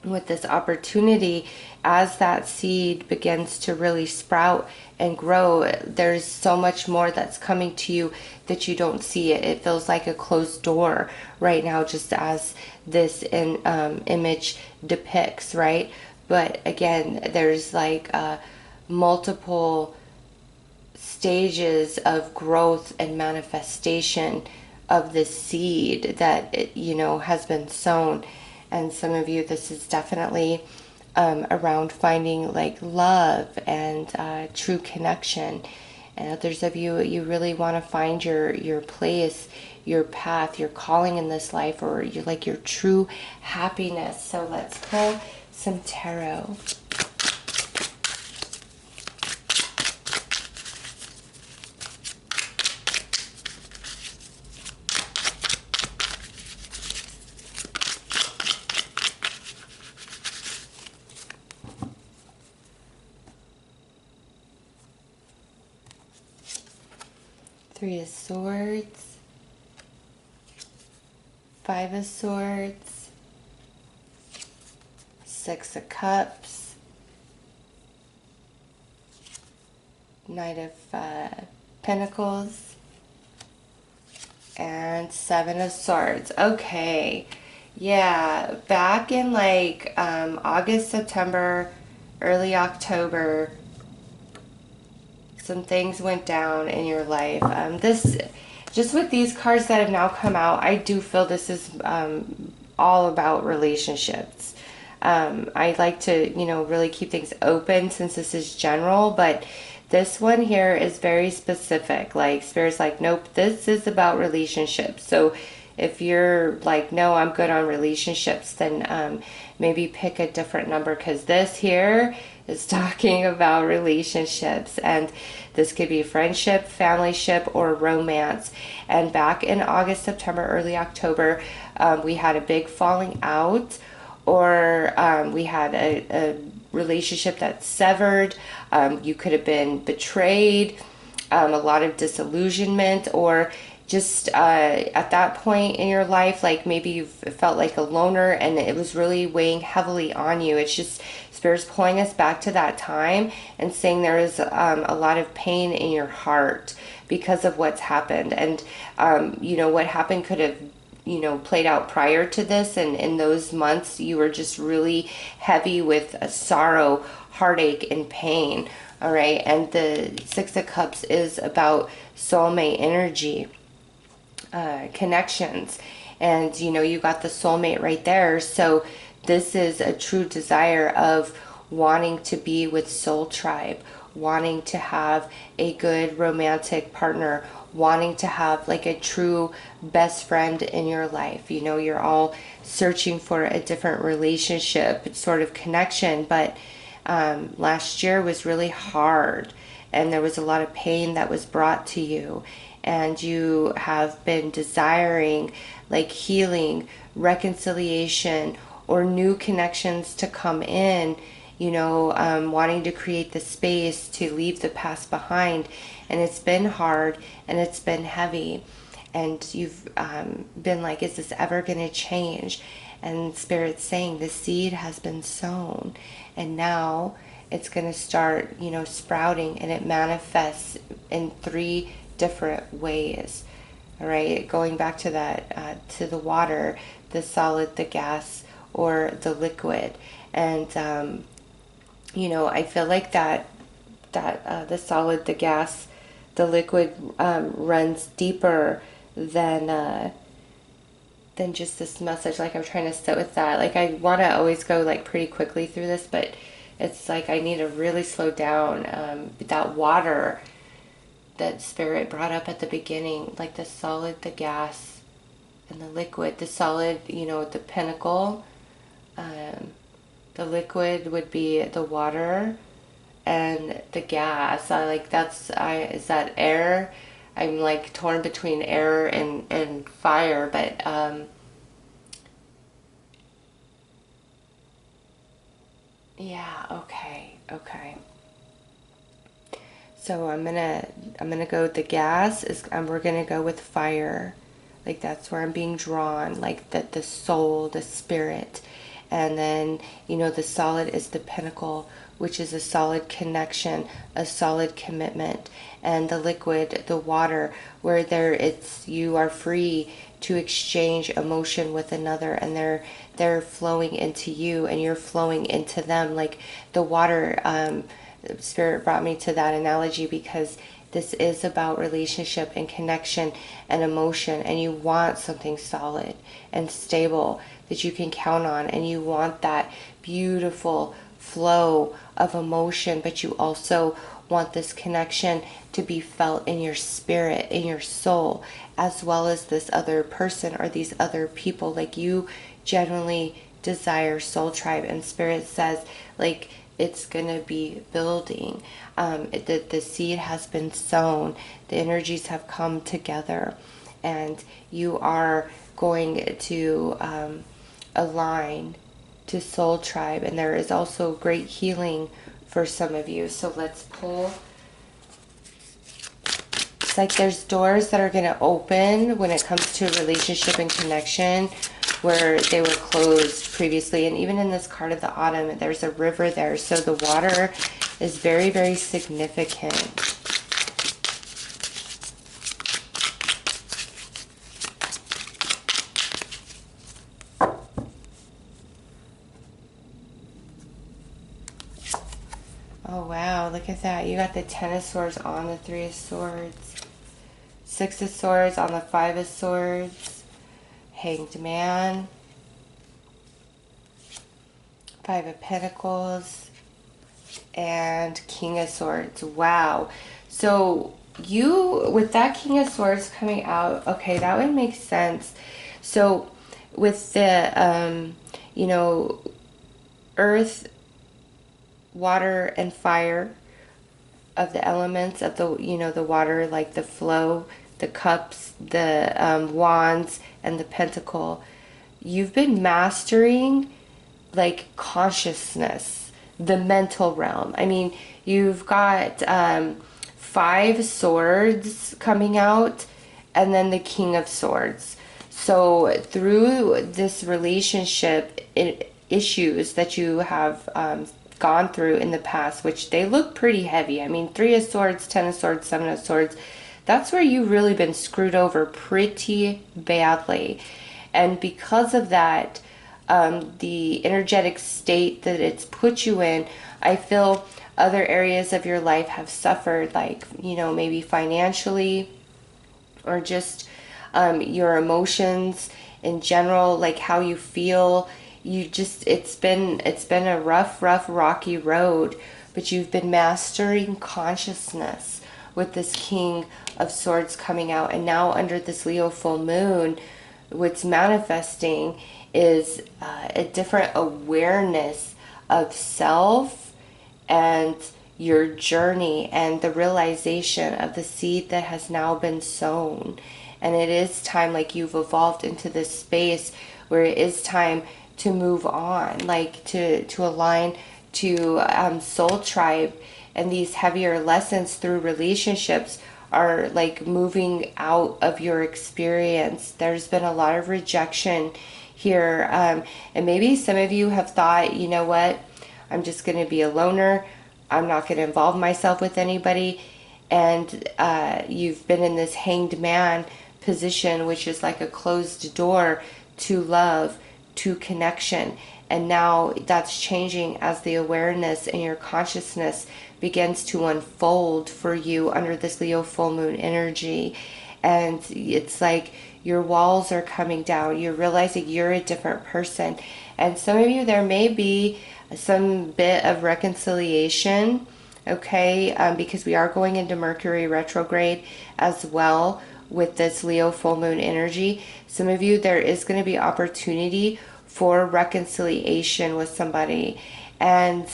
with this opportunity, as that seed begins to really sprout and grow, there's so much more that's coming to you that you don't see it. It feels like a closed door right now, just as this image depicts, right? But again, there's like multiple stages of growth and manifestation of this seed that has been sown. And some of you, this is definitely around finding like love and true connection. And others of you, you really want to find your place, your path, your calling in this life, or your true happiness. So let's pull some tarot. Three of Swords, Five of Swords, Six of Cups, Knight of Pentacles, and Seven of Swords. Okay, yeah, back in like August, September, early October, some things went down in your life. Just with these cards that have now come out, I do feel this is all about relationships. I like to, really keep things open since this is general, but this one here is very specific. Like, Spirit's like, nope, this is about relationships. So if you're like, no, I'm good on relationships, then maybe pick a different number, because this here is talking about relationships, and this could be friendship, familyship, or romance. And back in August, September, early October, we had a big falling out, or we had a relationship that severed. You could have been betrayed, a lot of disillusionment, or just at that point in your life, like maybe you felt like a loner and it was really weighing heavily on you. It's just Spirit's pulling us back to that time and saying there is a lot of pain in your heart because of what's happened. And, what happened could have played out prior to this, and in those months you were just really heavy with sorrow, heartache, and pain. All right, and the Six of Cups is about soulmate energy, connections, and you got the soulmate right there. So this is a true desire of wanting to be with soul tribe, wanting to have a good romantic partner, wanting to have like a true best friend in your life. You're all searching for a different relationship, sort of connection, but last year was really hard, and there was a lot of pain that was brought to you, and you have been desiring like healing, reconciliation, or new connections to come in, wanting to create the space to leave the past behind. And it's been hard and it's been heavy, and you've been like, is this ever going to change? And Spirit's saying the seed has been sown, and now it's going to start, sprouting, and it manifests in three different ways. All right, going back to that, to the water, the solid, the gas, or the liquid. And I feel like that the solid, the gas, the liquid runs deeper than just this message. Like, I'm trying to sit with that. Like, I want to always go like pretty quickly through this, but It's like I need to really slow down. That water that Spirit brought up at the beginning, like the solid, the gas, and the liquid. The solid, the pinnacle. The liquid would be the water, and the gas. Is that air? I'm like torn between air and fire, but yeah, okay. So I'm gonna go with the gas is we're gonna go with fire. Like that's where I'm being drawn, like the soul, the spirit. And then, the solid is the pinnacle, which is a solid connection, a solid commitment. And the liquid, the water, where you are free to exchange emotion with another, and they're flowing into you and you're flowing into them. Like the water, Spirit brought me to that analogy because this is about relationship and connection and emotion, and you want something solid and stable that you can count on, and you want that beautiful flow of emotion, but you also want this connection to be felt in your spirit, in your soul, as well as this other person or these other people. Like you generally desire soul tribe, and Spirit says like it's gonna be building. The seed has been sown, the energies have come together, and you are going to align to soul tribe. And there is also great healing for some of you. So let's pull. It's like there's doors that are going to open when it comes to relationship and connection where they were closed previously. And even in this card of the autumn, there's a river there. So the water is very, very significant. Oh wow, look at that. You got the Ten of Swords on the Three of Swords. Six of Swords on the Five of Swords. Hanged Man. Five of Pentacles. And King of Swords. Wow. So you, with that King of Swords coming out, okay, that would make sense. So with the, earth, water, and fire of the elements of the water, like the flow, the cups, the wands, and the pentacle, you've been mastering like consciousness, the mental realm. I mean, you've got five swords coming out, and then the King of Swords. So through this relationship issues that you have gone through in the past, which they look pretty heavy. I mean, Three of Swords, Ten of Swords, Seven of Swords, that's where you've really been screwed over pretty badly. And because of that, the energetic state that it's put you in, I feel other areas of your life have suffered, like, maybe financially, or just your emotions in general, like how you feel. It's been a rough, rocky road, but you've been mastering consciousness with this King of Swords coming out. And now under this Leo full moon, what's manifesting is a different awareness of self and your journey, and the realization of the seed that has now been sown. And it is time, like you've evolved into this space where it is time to move on, like to align to soul tribe. And these heavier lessons through relationships are like moving out of your experience. There's been a lot of rejection here, and maybe some of you have thought, you know what, I'm just going to be a loner, I'm not going to involve myself with anybody. And you've been in this hanged man position, which is like a closed door to love, to connection. And now that's changing as the awareness and your consciousness begins to unfold for you under this Leo full moon energy. And it's like your walls are coming down. You're realizing you're a different person. And some of you, there may be some bit of reconciliation, okay, because we are going into Mercury retrograde as well with this Leo full moon energy. Some of you, there is going to be opportunity for reconciliation with somebody, and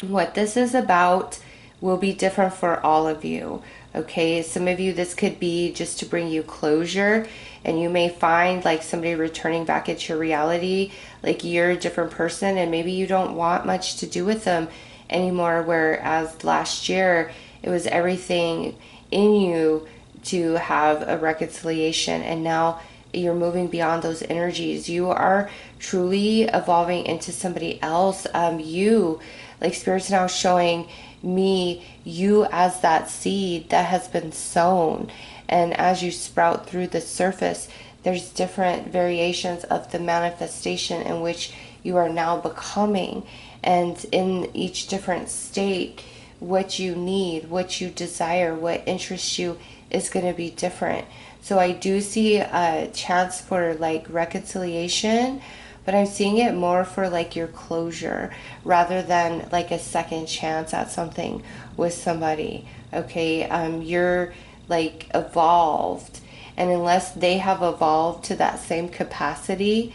what this is about will be different for all of you. Okay, some of you, this could be just to bring you closure, and you may find like somebody returning back into your reality, like you're a different person and maybe you don't want much to do with them anymore, whereas last year it was everything in you to have a reconciliation, and now you're moving beyond those energies. You are truly evolving into somebody else. You, like Spirit's now showing me you as that seed that has been sown, and as you sprout through the surface, there's different variations of the manifestation in which you are now becoming, and in each different state, what you need, what you desire, what interests you is going to be different. So I do see a chance for like reconciliation, but I'm seeing it more for like your closure rather than like a second chance at something with somebody. Okay, you're like evolved, and unless they have evolved to that same capacity,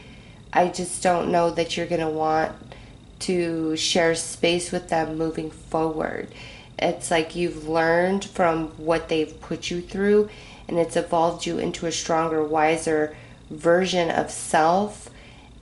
I just don't know that you're going to want to share space with them moving forward. It's like you've learned from what they've put you through, and it's evolved you into a stronger, wiser version of self.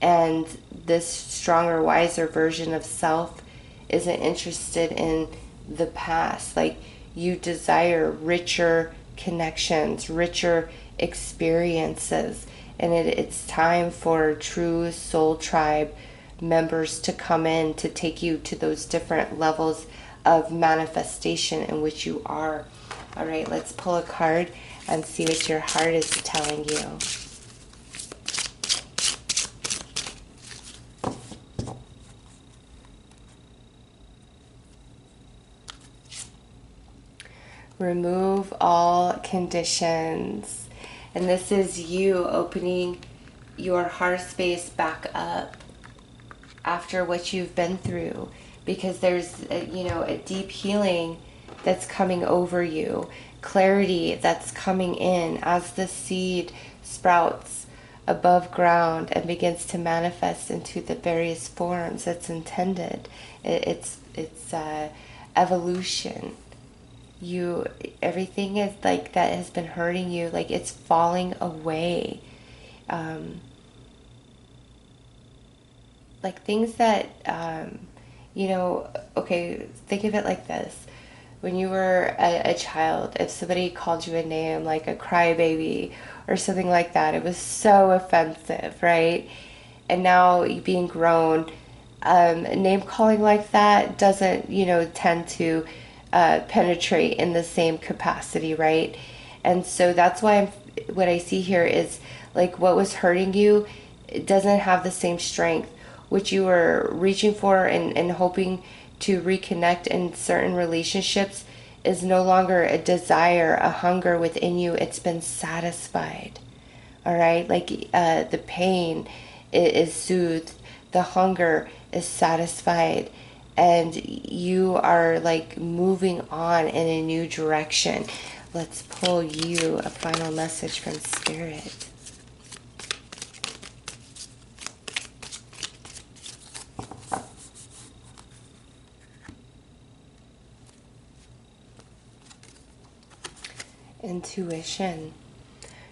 And this stronger, wiser version of self isn't interested in the past. Like, you desire richer connections, richer experiences, and it's time for true soul tribe members to come in to take you to those different levels of manifestation in which you are. All right, let's pull a card and see what your heart is telling you. Remove all conditions. And this is you opening your heart space back up after what you've been through, because there's a deep healing that's coming over you, clarity that's coming in as the seed sprouts above ground and begins to manifest into the various forms it's intended. It's evolution. Everything is like that has been hurting you, like it's falling away. Like things that okay, think of it like this. When you were a child, if somebody called you a name like a crybaby or something like that, it was so offensive, right? And now you being grown, name calling like that doesn't tend to penetrate in the same capacity, right? And so that's why what I see here is like what was hurting you, it doesn't have the same strength. Which you were reaching for and hoping to reconnect in certain relationships is no longer a desire, a hunger within you. It's been satisfied. All right, like the pain is soothed, the hunger is satisfied, and you are like moving on in a new direction. Let's pull you a final message from Spirit. Intuition.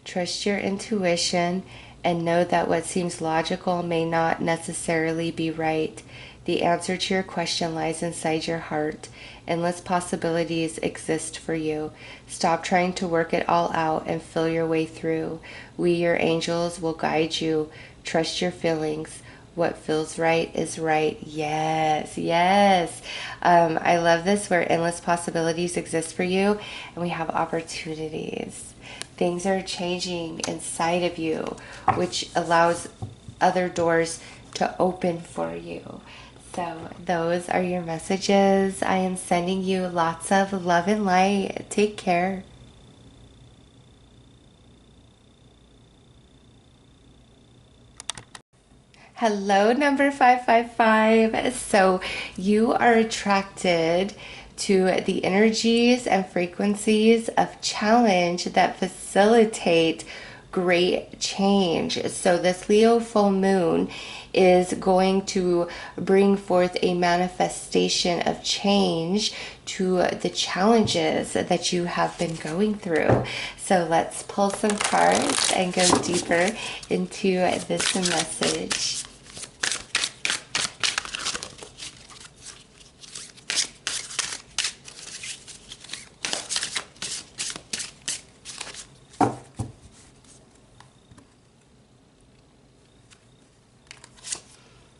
Trust your intuition and know that what seems logical may not necessarily be right. The answer to your question lies inside your heart. Endless possibilities exist for you. Stop trying to work it all out and feel your way through. We, your angels, will guide you. Trust your feelings. What feels right is right. Yes, yes. I love this, where endless possibilities exist for you and we have opportunities. Things are changing inside of you, which allows other doors to open for you. So those are your messages. I am sending you lots of love and light. Take care. Hello, number 555. So, you are attracted to the energies and frequencies of challenge that facilitate great change. So, this Leo full moon is going to bring forth a manifestation of change to the challenges that you have been going through. So let's pull some cards and go deeper into this message.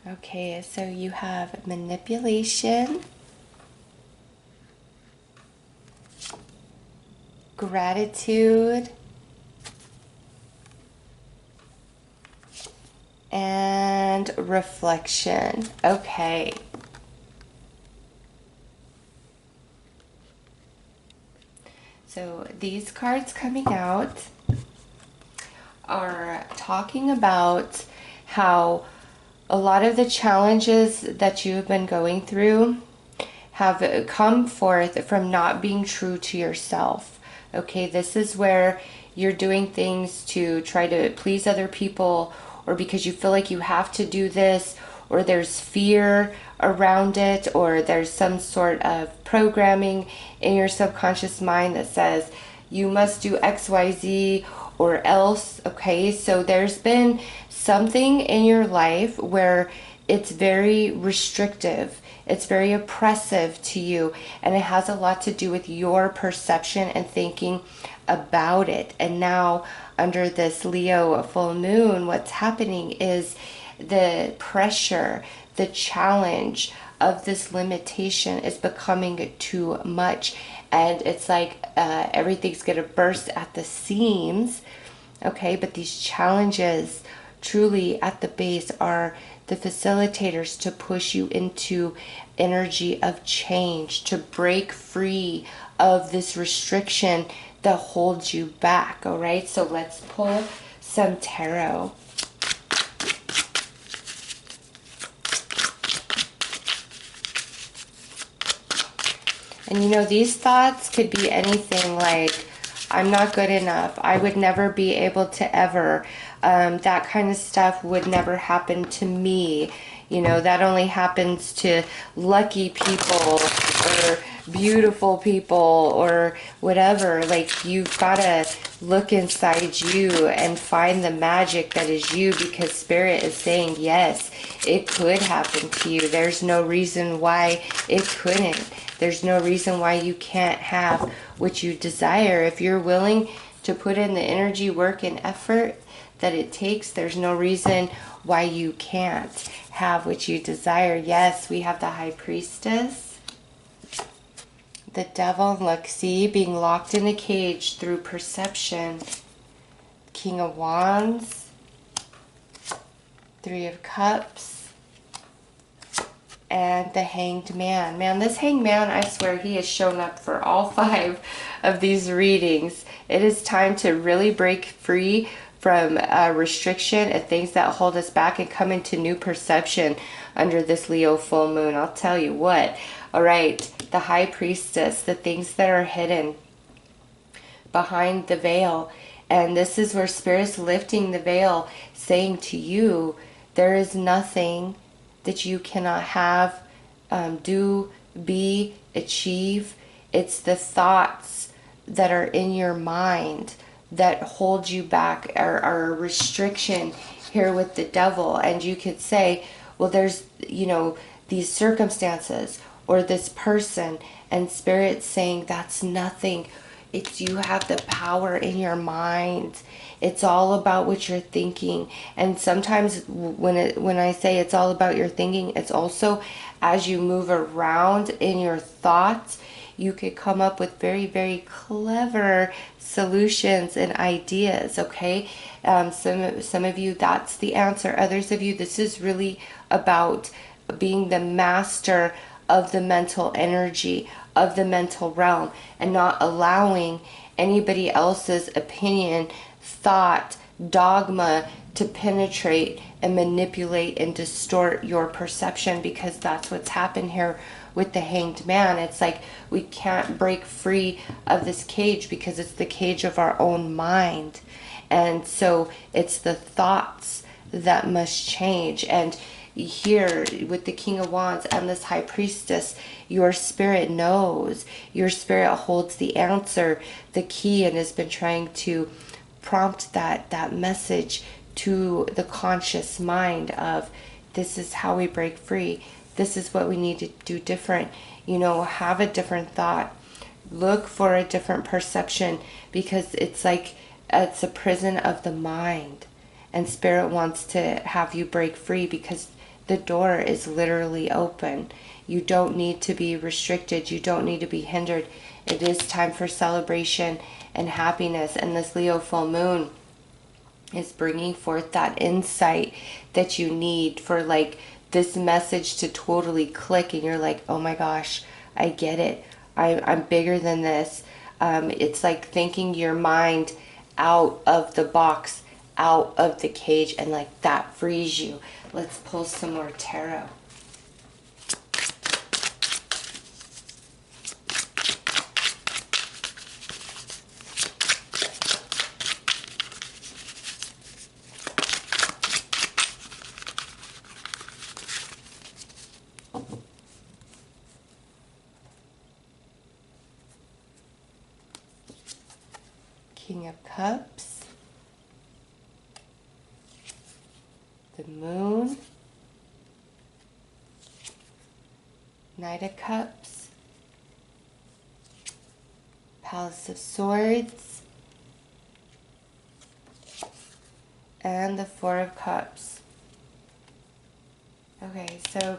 Okay, so you have manipulation, gratitude, and reflection. Okay. So these cards coming out are talking about how a lot of the challenges that you have been going through have come forth from not being true to yourself. Okay, this is where you're doing things to try to please other people, or because you feel like you have to do this, or there's fear around it, or there's some sort of programming in your subconscious mind that says you must do XYZ or else. Okay, so there's been something in your life where it's very restrictive, it's very oppressive to you, and it has a lot to do with your perception and thinking about it. And now, under this Leo full moon, what's happening is the pressure, the challenge of this limitation is becoming too much. And it's like everything's going to burst at the seams. Okay, but these challenges truly at the base are the facilitators to push you into energy of change, to break free of this restriction that holds you back. All right, so let's pull some tarot. And you know, these thoughts could be anything like, I'm not good enough, I would never be able to ever, that kind of stuff would never happen to me. You know, that only happens to lucky people or beautiful people or whatever. Like, you've got to look inside you and find the magic that is you, because Spirit is saying, yes, it could happen to you. There's no reason why it couldn't. There's no reason why you can't have what you desire. If you're willing to put in the energy, work, and effort that it takes, there's no reason why you can't have what you desire. Yes, we have the High Priestess, the Devil, and look, see, being locked in a cage through perception. King of Wands, Three of Cups, and the Hanged Man. Man, this Hanged Man, I swear, he has shown up for all 5 of these readings. It is time to really break free from restriction and things that hold us back and come into new perception under this Leo full moon. I'll tell you what. All right, the High Priestess, the things that are hidden behind the veil. And this is where Spirit's lifting the veil, saying to you, there is nothing that you cannot have, do, be, achieve. It's the thoughts that are in your mind that hold you back, are a restriction here with the Devil. And you could say, well, there's, you know, these circumstances or this person, and Spirit's saying that's nothing. It's, you have the power in your mind. It's all about what you're thinking. And sometimes when I say it's all about your thinking, it's also as you move around in your thoughts, you could come up with very, very clever solutions and ideas. Okay, some of you, that's the answer. Others of you, this is really about being the master of the mental energy, of the mental realm, and not allowing anybody else's opinion, thought, dogma to penetrate and manipulate and distort your perception, because that's what's happened here with the Hanged Man. It's like we can't break free of this cage because it's the cage of our own mind. And so it's the thoughts that must change. And here with the King of Wands and this High Priestess, your spirit knows, your spirit holds the answer, the key, and has been trying to prompt that message to the conscious mind of, this is how we break free, this is what we need to do different, have a different thought, look for a different perception, because it's like it's a prison of the mind, and spirit wants to have you break free because the door is literally open. You don't need to be restricted, you don't need to be hindered. It is time for celebration and happiness, and this Leo full moon is bringing forth that insight that you need for like this message to totally click, and you're like, oh my gosh, I get it, I'm bigger than this. It's like thinking your mind out of the box, out of the cage, and like that frees you. Let's pull some more tarot. King of Cups, the Moon, Knight of Cups, Palace of Swords, and the Four of Cups. Okay, so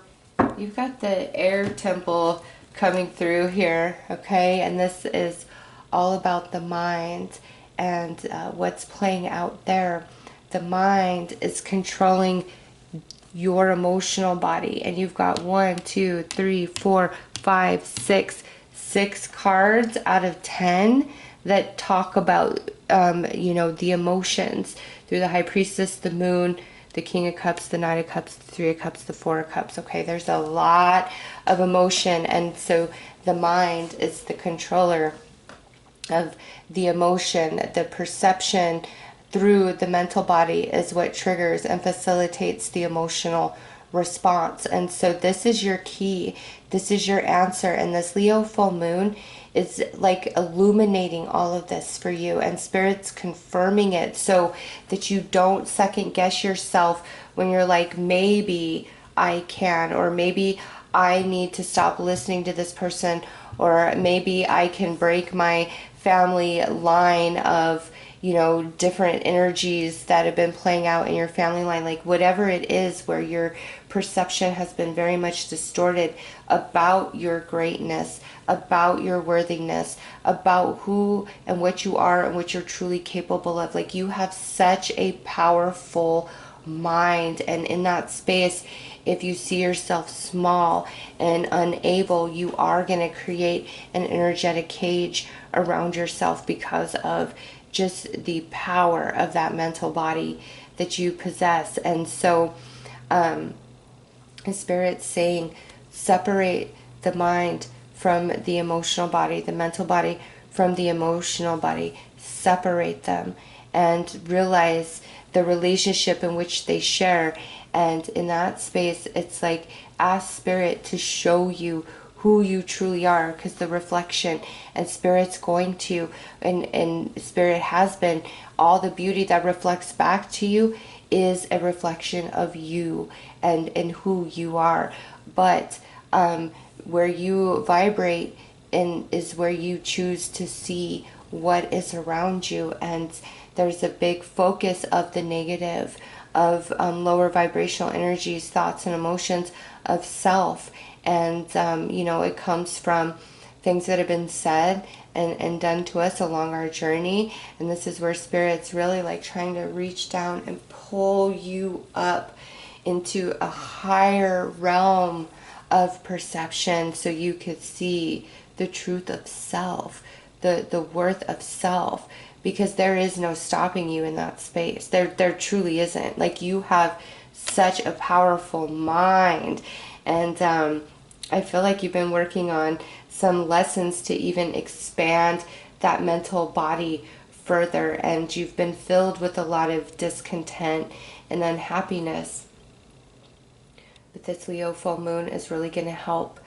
you've got the air temple coming through here, okay? And this is all about the mind and what's playing out there. The mind is controlling your emotional body, and you've got 1, 2, 3, 4, 5, 6 cards out of 10 that talk about the emotions through the High Priestess, the Moon, the King of Cups, the Knight of Cups, the Three of Cups, the Four of Cups. Okay, there's a lot of emotion, and so the mind is the controller of the emotion. The perception through the mental body is what triggers and facilitates the emotional response. And so this is your key, this is your answer, and this Leo full moon is like illuminating all of this for you, and Spirit's confirming it so that you don't second guess yourself when you're like, maybe I can, or maybe I need to stop listening to this person, or maybe I can break my family line of different energies that have been playing out in your family line. Like whatever it is where your perception has been very much distorted about your greatness, about your worthiness, about who and what you are and what you're truly capable of. Like you have such a powerful mind, and in that space, if you see yourself small and unable, you are going to create an energetic cage around yourself because of just the power of that mental body that you possess. And so Spirit's saying, separate the mind from the emotional body, the mental body from the emotional body, separate them and realize the relationship in which they share. And in that space, it's like, ask Spirit to show you who you truly are, because the reflection, and Spirit's going to, and Spirit has been, all the beauty that reflects back to you is a reflection of you and who you are. But where you vibrate in is where you choose to see what is around you, and there's a big focus of the negative, of lower vibrational energies, thoughts and emotions of self. And it comes from things that have been said and done to us along our journey. And this is where Spirit's really like trying to reach down and pull you up into a higher realm of perception, so you could see the truth of self, the worth of self, because there is no stopping you in that space. There truly isn't. Like, you have such a powerful mind. And I feel like you've been working on some lessons to even expand that mental body further, and you've been filled with a lot of discontent and unhappiness. But this Leo full moon is really going to help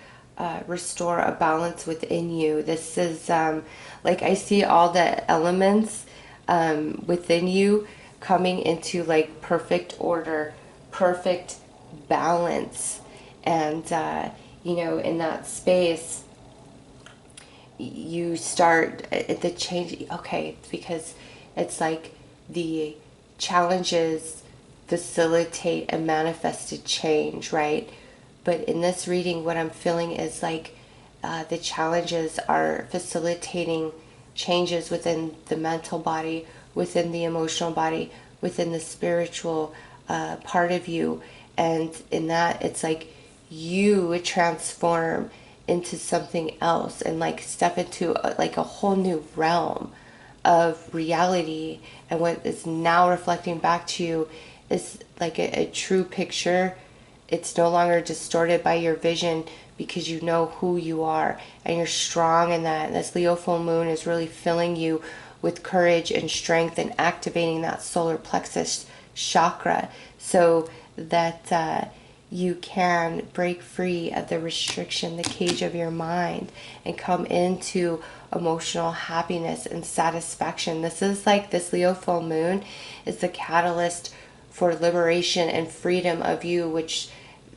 restore a balance within you. This is like, I see all the elements within you coming into like perfect order, perfect balance. And you know, in that space, you start the change. Okay, because it's like the challenges facilitate a manifested change, right? But in this reading, what I'm feeling is like the challenges are facilitating changes within the mental body, within the emotional body, within the spiritual part of you. And in that, it's like you transform into something else and like step into like a whole new realm of reality. And what is now reflecting back to you is like a true picture. It's no longer distorted by your vision, because you know who you are and you're strong in that. And this Leo full moon is really filling you with courage and strength and activating that solar plexus chakra, so that you can break free of the restriction, the cage of your mind, and come into emotional happiness and satisfaction. This is like, this Leo full moon is the catalyst for liberation and freedom of you, which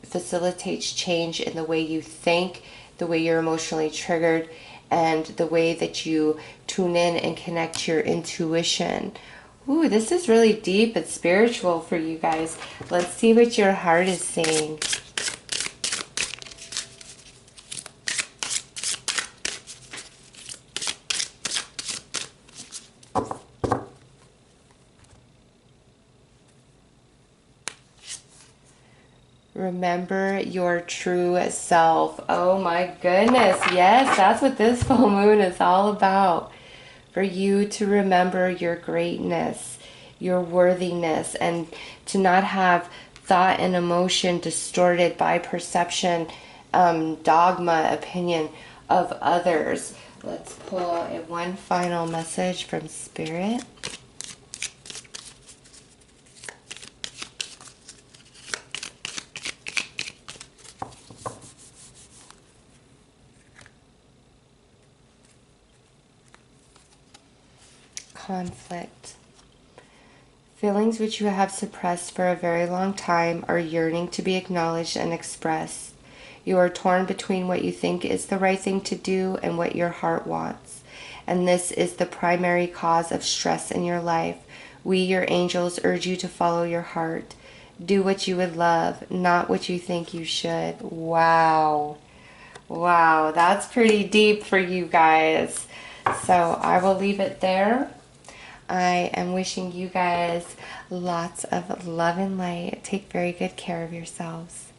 facilitates change in the way you think, the way you're emotionally triggered, and the way that you tune in and connect to your intuition. Ooh, this is really deep and spiritual for you guys. Let's see what your heart is saying. Remember your true self. Oh my goodness. Yes, that's what this full moon is all about. For you to remember your greatness, your worthiness, and to not have thought and emotion distorted by perception, dogma, opinion of others. Let's pull one final message from Spirit. Conflict. Feelings which you have suppressed for a very long time are yearning to be acknowledged and expressed. You are torn between what you think is the right thing to do and what your heart wants. And this is the primary cause of stress in your life. We, your angels, urge you to follow your heart. Do what you would love, not what you think you should. Wow. Wow, that's pretty deep for you guys. So I will leave it there. I am wishing you guys lots of love and light. Take very good care of yourselves.